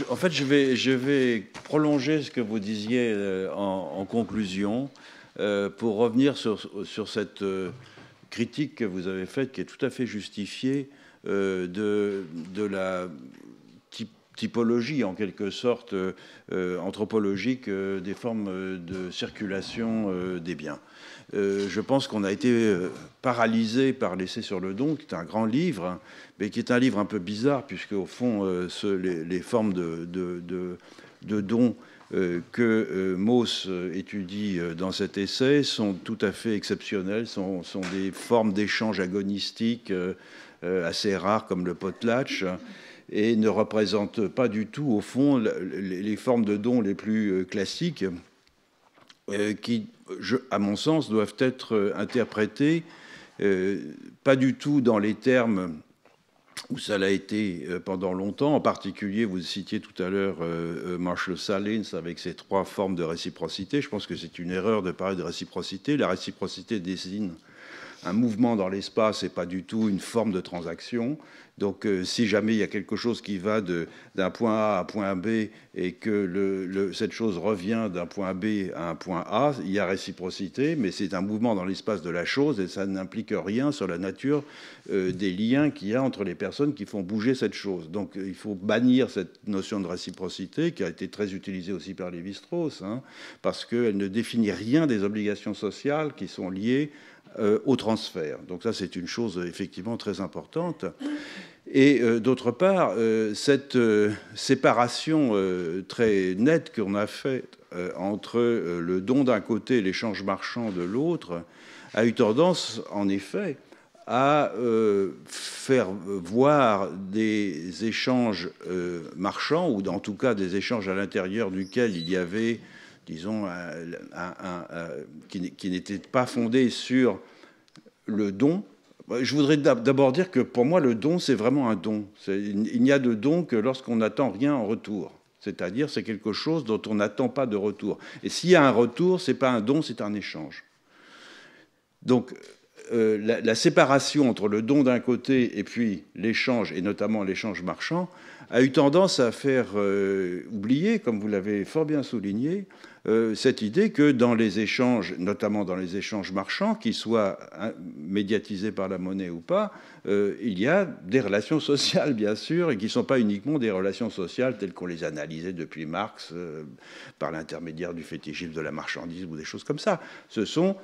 En fait, je vais prolonger ce que vous disiez en conclusion pour revenir sur cette critique que vous avez faite, qui est tout à fait justifiée, de la typologie, en quelque sorte, anthropologique des formes de circulation des biens. Je pense qu'on a été paralysé par l'essai sur le don, qui est un grand livre, mais qui est un livre un peu bizarre, puisque au fond, les formes de dons que Mauss étudie dans cet essai sont tout à fait exceptionnelles, sont des formes d'échange agonistique assez rares, comme le potlatch, et ne représentent pas du tout, au fond, les formes de dons les plus classiques, qui, à mon sens, doivent être interprétées pas du tout dans les termes où ça l'a été pendant longtemps. En particulier, vous citiez tout à l'heure Marshall Sahlins avec ses 3 formes de réciprocité. Je pense que c'est une erreur de parler de réciprocité. La réciprocité désigne un mouvement dans l'espace et pas du tout une forme de transaction. Donc, si jamais il y a quelque chose qui va d'un point A à un point B et que cette chose revient d'un point B à un point A, il y a réciprocité, mais c'est un mouvement dans l'espace de la chose et ça n'implique rien sur la nature des liens qu'il y a entre les personnes qui font bouger cette chose. Donc, il faut bannir cette notion de réciprocité qui a été très utilisée aussi par Lévi-Strauss, parce qu'elle ne définit rien des obligations sociales qui sont liées au transfert. Donc ça, c'est une chose effectivement très importante. Et d'autre part, cette séparation très nette qu'on a faite entre le don d'un côté et l'échange marchand de l'autre a eu tendance, en effet, à faire voir des échanges marchands, ou en tout cas des échanges à l'intérieur duquel il y avait, disons, qui n'était pas fondé sur le don. Je voudrais d'abord dire que pour moi, le don, c'est vraiment un don. Il n'y a de don que lorsqu'on n'attend rien en retour. C'est-à-dire, c'est quelque chose dont on n'attend pas de retour. Et s'il y a un retour, ce n'est pas un don, c'est un échange. Donc, la séparation entre le don d'un côté et puis l'échange, et notamment l'échange marchand, a eu tendance à faire oublier, comme vous l'avez fort bien souligné, cette idée que dans les échanges, notamment dans les échanges marchands, qu'ils soient médiatisés par la monnaie ou pas, il y a des relations sociales, bien sûr, et qui ne sont pas uniquement des relations sociales telles qu'on les analysait depuis Marx, par l'intermédiaire du fétichisme de la marchandise ou des choses comme ça. Ce sont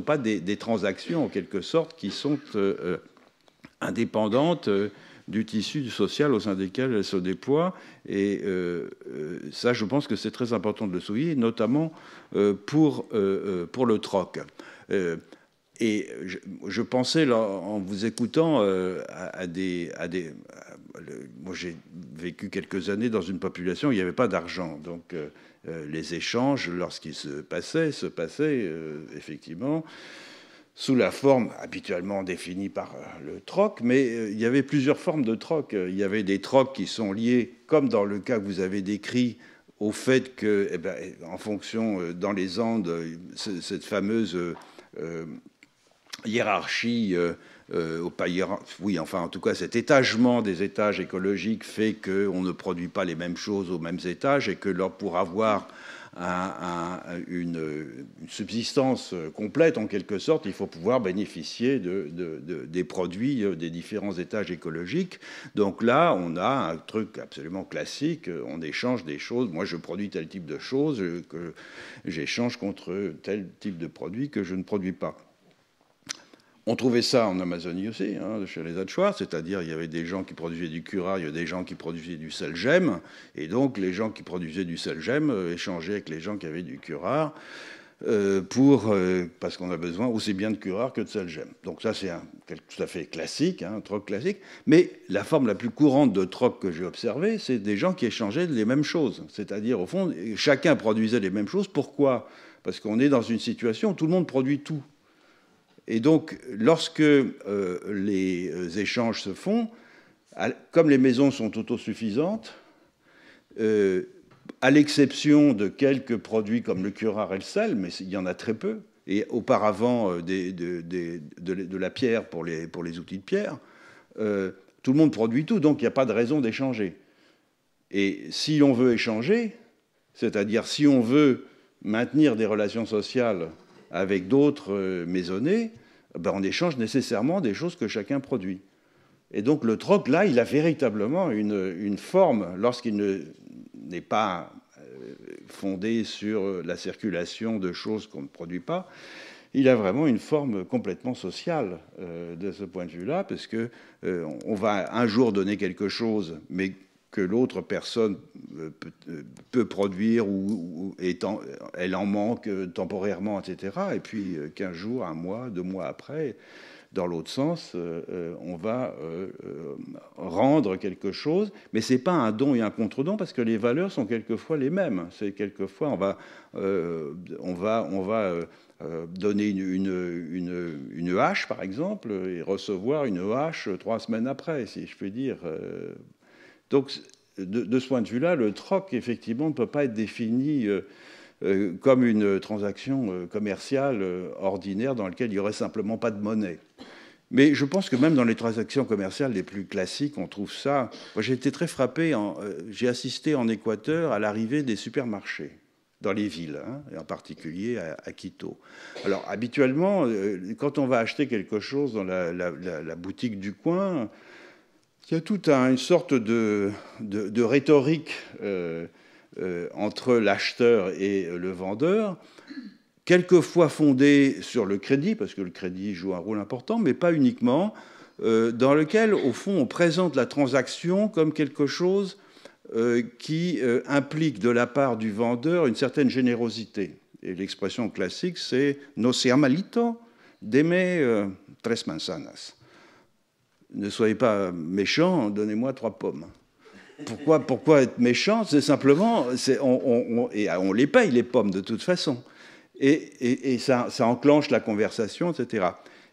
pas des transactions, en quelque sorte, qui sont indépendantes du tissu social au sein desquels elles se déploient. Et ça, je pense que c'est très important de le souligner, notamment pour le troc. Et je pensais, là, en vous écoutant, moi, j'ai vécu quelques années dans une population où il n'y avait pas d'argent. Donc, les échanges, lorsqu'ils se passaient effectivement sous la forme habituellement définie par le troc, mais il y avait plusieurs formes de troc. Il y avait des trocs qui sont liés, comme dans le cas que vous avez décrit, au fait que, en fonction, dans les Andes, cette fameuse hiérarchie, oui, enfin, en tout cas, cet étagement des étages écologiques fait qu'on ne produit pas les mêmes choses aux mêmes étages et que pour avoir une subsistance complète, en quelque sorte, il faut pouvoir bénéficier des produits des différents étages écologiques. Donc là, on a un truc absolument classique, on échange des choses. Moi, je produis tel type de choses que j'échange contre tel type de produit que je ne produis pas. On trouvait ça en Amazonie aussi, chez les Achuar, c'est-à-dire il y avait des gens qui produisaient du curare, il y avait des gens qui produisaient du selgem, et donc les gens qui produisaient du selgem échangeaient avec les gens qui avaient du curare parce qu'on a besoin aussi bien de curare que de selgem. Donc ça, c'est tout à fait classique, un troc classique. Mais la forme la plus courante de troc que j'ai observée, c'est des gens qui échangeaient les mêmes choses. C'est-à-dire, au fond, chacun produisait les mêmes choses. Pourquoi ? Parce qu'on est dans une situation où tout le monde produit tout. Et donc, lorsque les échanges se font, comme les maisons sont autosuffisantes, à l'exception de quelques produits comme le curare et le sel, mais il y en a très peu, et auparavant de la pierre pour les outils de pierre, tout le monde produit tout, donc il n'y a pas de raison d'échanger. Et si on veut échanger, c'est-à-dire si on veut maintenir des relations sociales avec d'autres maisonnés, on échange nécessairement des choses que chacun produit. Et donc le troc, là, il a véritablement une forme, lorsqu'il n'est pas fondé sur la circulation de choses qu'on ne produit pas, il a vraiment une forme complètement sociale de ce point de vue-là, parce qu'on va un jour donner quelque chose, mais que l'autre personne peut produire ou elle en manque temporairement, etc. Et puis 15 jours, un mois, 2 mois après, dans l'autre sens, on va rendre quelque chose, mais ce n'est pas un don et un contre-don, parce que les valeurs sont quelquefois les mêmes. C'est quelquefois, on va donner une hache, par exemple, et recevoir une hache 3 semaines après, si je puis dire. Donc, de ce point de vue-là, le troc, effectivement, ne peut pas être défini comme une transaction commerciale ordinaire dans laquelle il n'y aurait simplement pas de monnaie. Mais je pense que même dans les transactions commerciales les plus classiques, on trouve ça. Moi, j'ai été très frappé. J'ai assisté en Équateur à l'arrivée des supermarchés dans les villes, et en particulier à Quito. Alors, habituellement, quand on va acheter quelque chose dans la boutique du coin, il y a toute une sorte de rhétorique entre l'acheteur et le vendeur, quelquefois fondée sur le crédit, parce que le crédit joue un rôle important, mais pas uniquement, dans lequel, au fond, on présente la transaction comme quelque chose qui implique de la part du vendeur une certaine générosité. Et l'expression classique, c'est « no sea malito, deme 3 manzanas ». Ne soyez pas méchant, donnez-moi 3 pommes. Pourquoi être méchant? C'est simplement, on les paye, les pommes, de toute façon. Et ça enclenche la conversation, etc.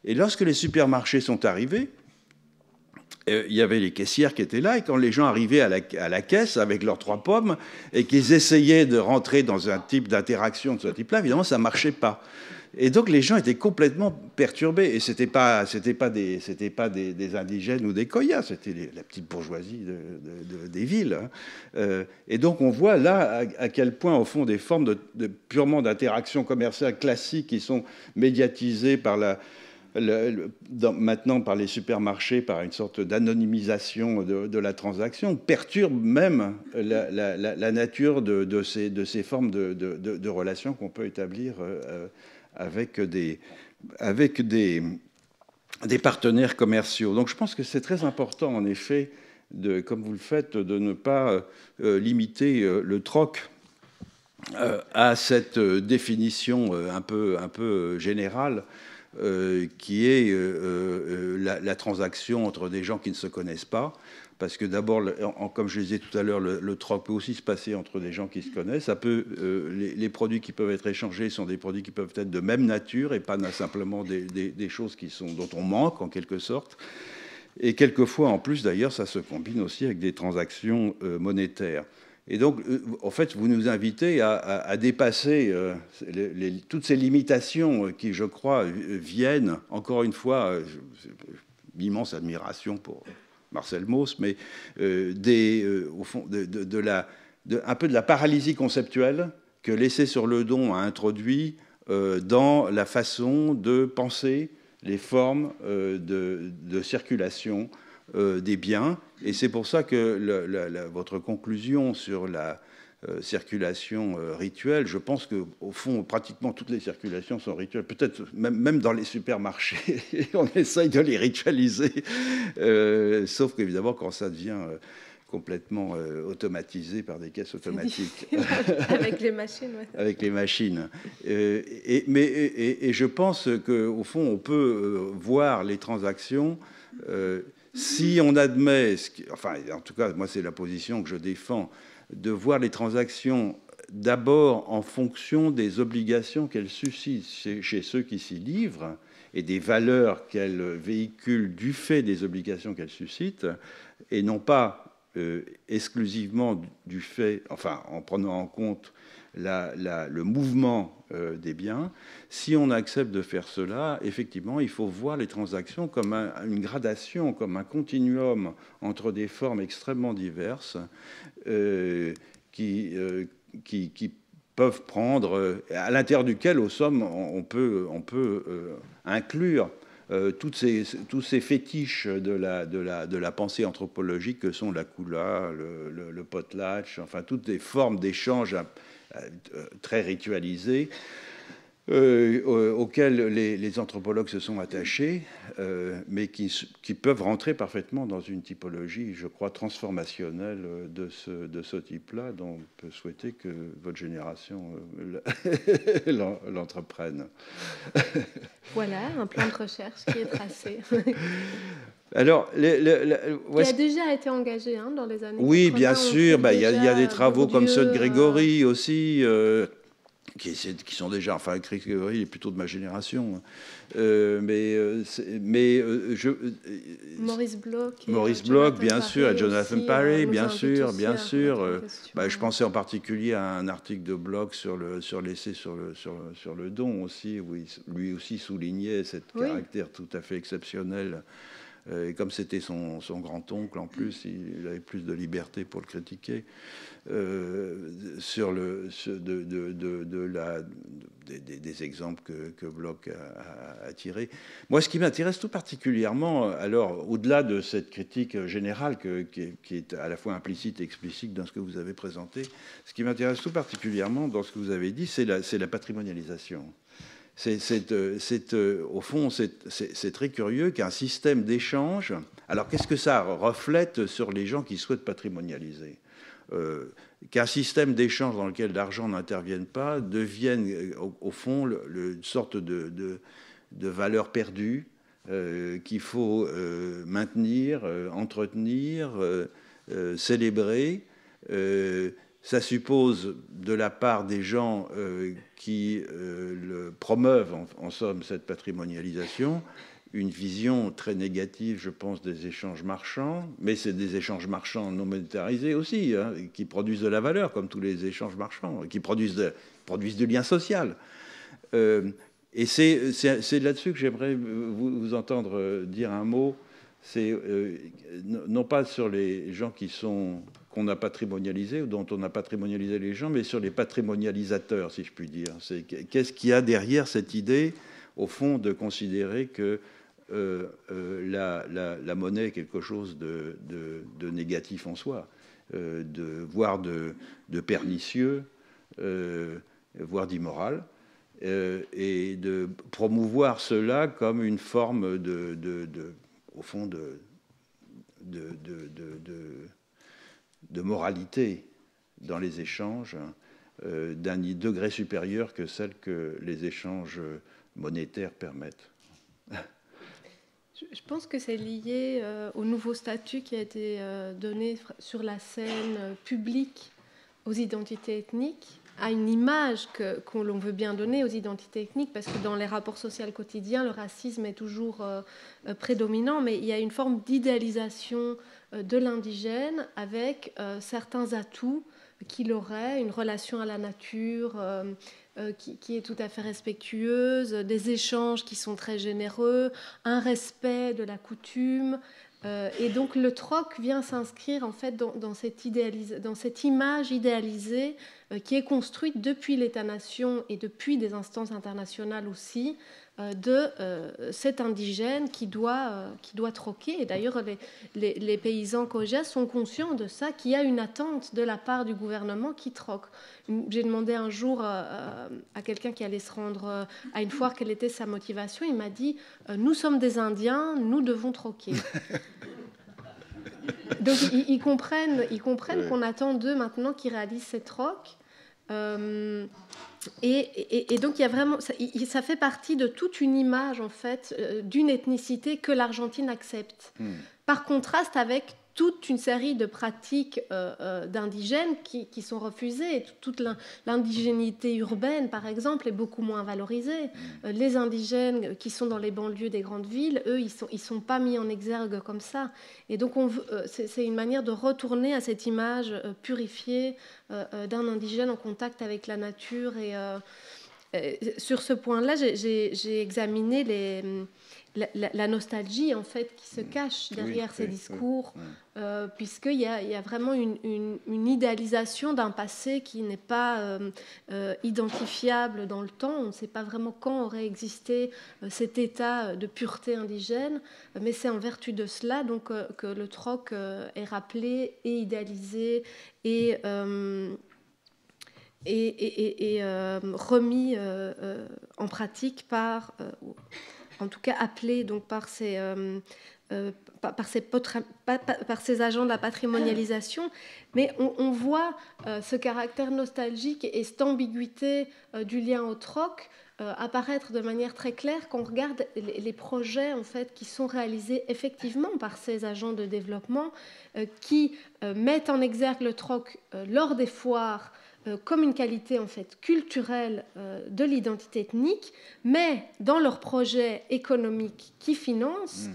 Et lorsque les supermarchés sont arrivés, il y avait les caissières qui étaient là, et quand les gens arrivaient à la caisse avec leurs 3 pommes, et qu'ils essayaient de rentrer dans un type d'interaction de ce type-là, évidemment, ça ne marchait pas. Et donc les gens étaient complètement perturbés. Et c'était pas des indigènes ou des Koyas, c'était la petite bourgeoisie des villes. Et donc on voit là à quel point, au fond, des formes purement d'interaction commerciale classiques qui sont médiatisées par maintenant par les supermarchés, par une sorte d'anonymisation de la transaction, perturbe même la nature de ces formes de relations qu'on peut établir avec des partenaires commerciaux. Donc je pense que c'est très important, en effet, comme vous le faites, de ne pas limiter le troc à cette définition un peu générale qui est la transaction entre des gens qui ne se connaissent pas. Parce que d'abord, comme je le disais tout à l'heure, le troc peut aussi se passer entre des gens qui se connaissent. Ça peut, les produits qui peuvent être échangés sont des produits qui peuvent être de même nature et pas simplement des choses dont on manque en quelque sorte. Et quelquefois, en plus d'ailleurs, ça se combine aussi avec des transactions monétaires. Et donc, en fait, vous nous invitez à dépasser toutes ces limitations qui, je crois, viennent, encore une fois, l'immense admiration pour Marcel Mauss, mais au fond, un peu de la paralysie conceptuelle que l'essai sur le don a introduit dans la façon de penser les formes de circulation des biens. Et c'est pour ça que votre conclusion sur la circulation rituelle, je pense qu'au fond, pratiquement toutes les circulations sont rituelles. Peut-être même dans les supermarchés, on essaye de les ritualiser. Sauf qu'évidemment, quand ça devient complètement automatisé par des caisses automatiques. Avec les machines, oui. Avec les machines. Et je pense qu'au fond, on peut voir les transactions... si on admet, enfin, en tout cas, moi, c'est la position que je défends, de voir les transactions d'abord en fonction des obligations qu'elles suscitent chez ceux qui s'y livrent et des valeurs qu'elles véhiculent du fait des obligations qu'elles suscitent, et non pas exclusivement du fait, enfin, en prenant en compte le mouvement des biens. Si on accepte de faire cela, effectivement, il faut voir les transactions comme une gradation, comme un continuum entre des formes extrêmement diverses qui peuvent prendre, à l'intérieur duquel, au somme, on peut inclure tous ces fétiches de la pensée anthropologique que sont la kula, le potlatch, enfin toutes les formes d'échange très ritualisées auxquelles les anthropologues se sont attachés, mais qui peuvent rentrer parfaitement dans une typologie, je crois, transformationnelle de ce type-là, dont on peut souhaiter que votre génération l'entreprenne. Voilà, un plan de recherche qui est tracé. Alors, qui a déjà été engagé dans les années 80. Oui, bien sûr. Il y a des travaux comme ceux de Grégory aussi, qui sont déjà... Enfin, Grégory est plutôt de ma génération. Maurice Bloch. Maurice Bloch, bien sûr, et Jonathan Parry, bien sûr. Je pensais en particulier à un article de Bloch sur l'essai sur le don aussi, où lui aussi soulignait ce caractère tout à fait exceptionnel. Et comme c'était son grand-oncle, en plus, il avait plus de liberté pour le critiquer, sur des exemples que Bloch a tirés. Moi, ce qui m'intéresse tout particulièrement, alors, au-delà de cette critique générale qui est à la fois implicite et explicite dans ce que vous avez présenté, ce qui m'intéresse tout particulièrement dans ce que vous avez dit, c'est la patrimonialisation. Au fond, c'est très curieux qu'un système d'échange... Alors, qu'est-ce que ça reflète sur les gens qui souhaitent patrimonialiser ? Qu'un système d'échange dans lequel l'argent n'intervienne pas devienne, au fond, une sorte de valeur perdue qu'il faut maintenir, entretenir, célébrer. Ça suppose, de la part des gens qui promeuvent, en somme, cette patrimonialisation, une vision très négative, je pense, des échanges marchands, mais c'est des échanges marchands non monétarisés aussi, qui produisent de la valeur, comme tous les échanges marchands, qui produisent du lien social. Et c'est là-dessus que j'aimerais vous entendre dire un mot. C'est non pas sur les gens qu'on a patrimonialisés ou dont on a patrimonialisé les gens, mais sur les patrimonialisateurs, si je puis dire. Qu'est-ce qu'il y a derrière cette idée, au fond, de considérer que la monnaie est quelque chose de négatif en soi, voire de pernicieux, voire d'immoral, et de promouvoir cela comme une forme au fond, de moralité dans les échanges, d'un degré supérieur que celle que les échanges monétaires permettent. Je pense que c'est lié au nouveau statut qui a été donné sur la scène publique aux identités ethniques, à une image qu'on l'on veut bien donner aux identités ethniques, parce que dans les rapports sociaux quotidiens, le racisme est toujours prédominant, mais il y a une forme d'idéalisation de l'indigène avec certains atouts qu'il aurait, une relation à la nature qui est tout à fait respectueuse, des échanges qui sont très généreux, un respect de la coutume. Et donc le troc vient s'inscrire en fait dans cette image idéalisée qui est construite depuis l'État-nation et depuis des instances internationales aussi de cet indigène qui doit troquer. Et d'ailleurs les paysans Khoja sont conscients de ça, qu'il y a une attente de la part du gouvernement qui troque. J'ai demandé un jour à quelqu'un qui allait se rendre à une foire quelle était sa motivation. Il m'a dit nous sommes des Indiens, nous devons troquer. Donc ils comprennent qu'on attend d'eux maintenant qu'ils réalisent ces trocs. Et donc il y a vraiment, ça fait partie de toute une image en fait d'une ethnicité que l'Argentine accepte. Par contraste avec toute une série de pratiques d'indigènes qui sont refusées. Toute l'indigénité urbaine, par exemple, est beaucoup moins valorisée. Les indigènes qui sont dans les banlieues des grandes villes, eux, ils sont pas mis en exergue comme ça. Et donc, c'est une manière de retourner à cette image purifiée d'un indigène en contact avec la nature. Et sur ce point-là, j'ai examiné la nostalgie en fait qui se cache derrière ces discours, puisqu'il y a vraiment une idéalisation d'un passé qui n'est pas identifiable dans le temps. On ne sait pas vraiment quand aurait existé cet état de pureté indigène, mais c'est en vertu de cela donc que le troc est rappelé et idéalisé et remis en pratique par en tout cas appelé donc par ces agents de la patrimonialisation, mais on voit ce caractère nostalgique et cette ambiguïté du lien au troc apparaître de manière très claire quand on regarde les projets en fait qui sont réalisés effectivement par ces agents de développement qui mettent en exergue le troc lors des foires comme une qualité en fait culturelle de l'identité ethnique, mais dans leurs projets économiques qui financent,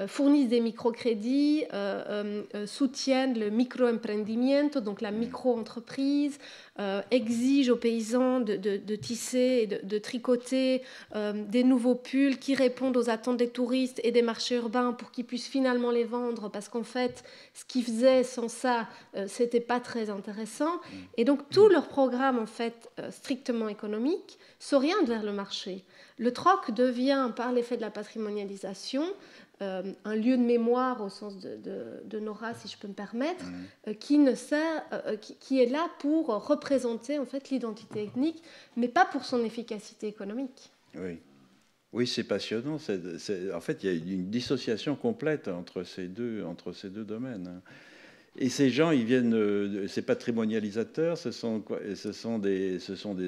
fournissent des microcrédits, soutiennent le microemprendimiento, donc la micro-entreprise, exigent aux paysans de tisser et de tricoter des nouveaux pulls qui répondent aux attentes des touristes et des marchés urbains pour qu'ils puissent finalement les vendre, parce qu'en fait, ce qu'ils faisaient sans ça, c'était pas très intéressant. Et donc, tout leur programme, en fait, strictement économique, s'oriente vers le marché. Le troc devient, par l'effet de la patrimonialisation, un lieu de mémoire au sens de Nora, si je peux me permettre, qui est là pour représenter en fait l'identité ethnique, mais pas pour son efficacité économique. Oui, c'est passionnant. En fait, il y a une dissociation complète entre ces deux domaines. Et ces gens, ils viennent, ces patrimonialisateurs, ce sont des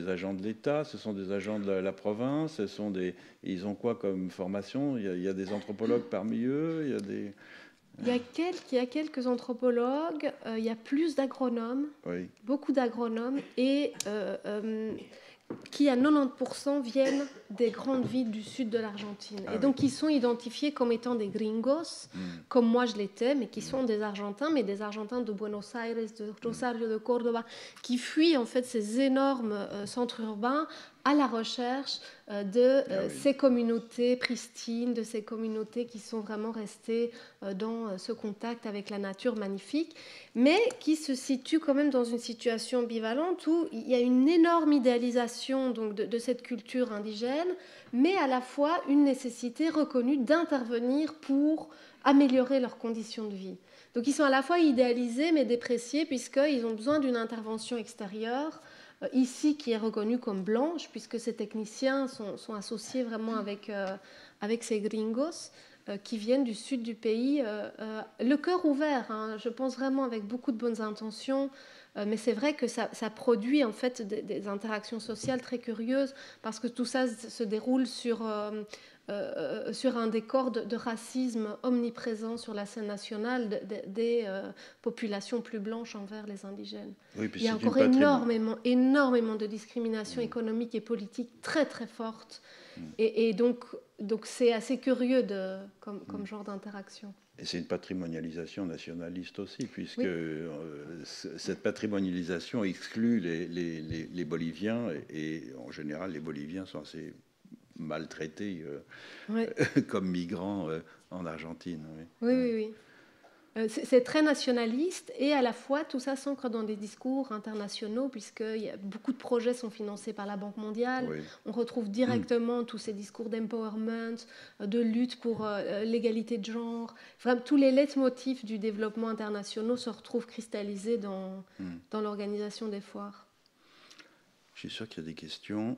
agents de l'État, ce sont des agents de la province, ils ont quoi comme formation? Il y a des anthropologues parmi eux, Il y a quelques anthropologues, il y a plus d'agronomes, beaucoup d'agronomes, et qui à 90% viennent des grandes villes du sud de l'Argentine. Et donc, ils sont identifiés comme étant des gringos, comme moi je l'étais, mais qui sont des Argentins, mais des Argentins de Buenos Aires, de Rosario, de Córdoba, qui fuient en fait ces énormes centres urbains à la recherche de ces communautés pristines, de ces communautés qui sont vraiment restées dans ce contact avec la nature magnifique, mais qui se situent quand même dans une situation ambivalente où il y a une énorme idéalisation donc, de cette culture indigène, mais à la fois une nécessité reconnue d'intervenir pour améliorer leurs conditions de vie. Donc ils sont à la fois idéalisés mais dépréciés puisqu'ils ont besoin d'une intervention extérieure, ici qui est reconnue comme blanche, puisque ces techniciens sont associés vraiment avec ces gringos qui viennent du sud du pays, le cœur ouvert, hein, je pense vraiment avec beaucoup de bonnes intentions, mais c'est vrai que ça produit en fait des interactions sociales très curieuses, parce que tout ça se déroule sur un décor de racisme omniprésent sur la scène nationale des populations plus blanches envers les indigènes. Oui, il y a encore énormément de discrimination économique et politique très très forte. Et donc c'est assez curieux comme genre d'interaction. Et c'est une patrimonialisation nationaliste aussi, puisque cette patrimonialisation exclut les Boliviens, et en général, les Boliviens sont assez maltraités comme migrants en Argentine. Oui. C'est très nationaliste, et à la fois tout ça s'ancre dans des discours internationaux, puisque beaucoup de projets sont financés par la Banque mondiale. Oui. On retrouve directement tous ces discours d'empowerment, de lutte pour l'égalité de genre. Vraiment, tous les leitmotifs du développement international se retrouvent cristallisés dans l'organisation des foires. Je suis sûr qu'il y a des questions.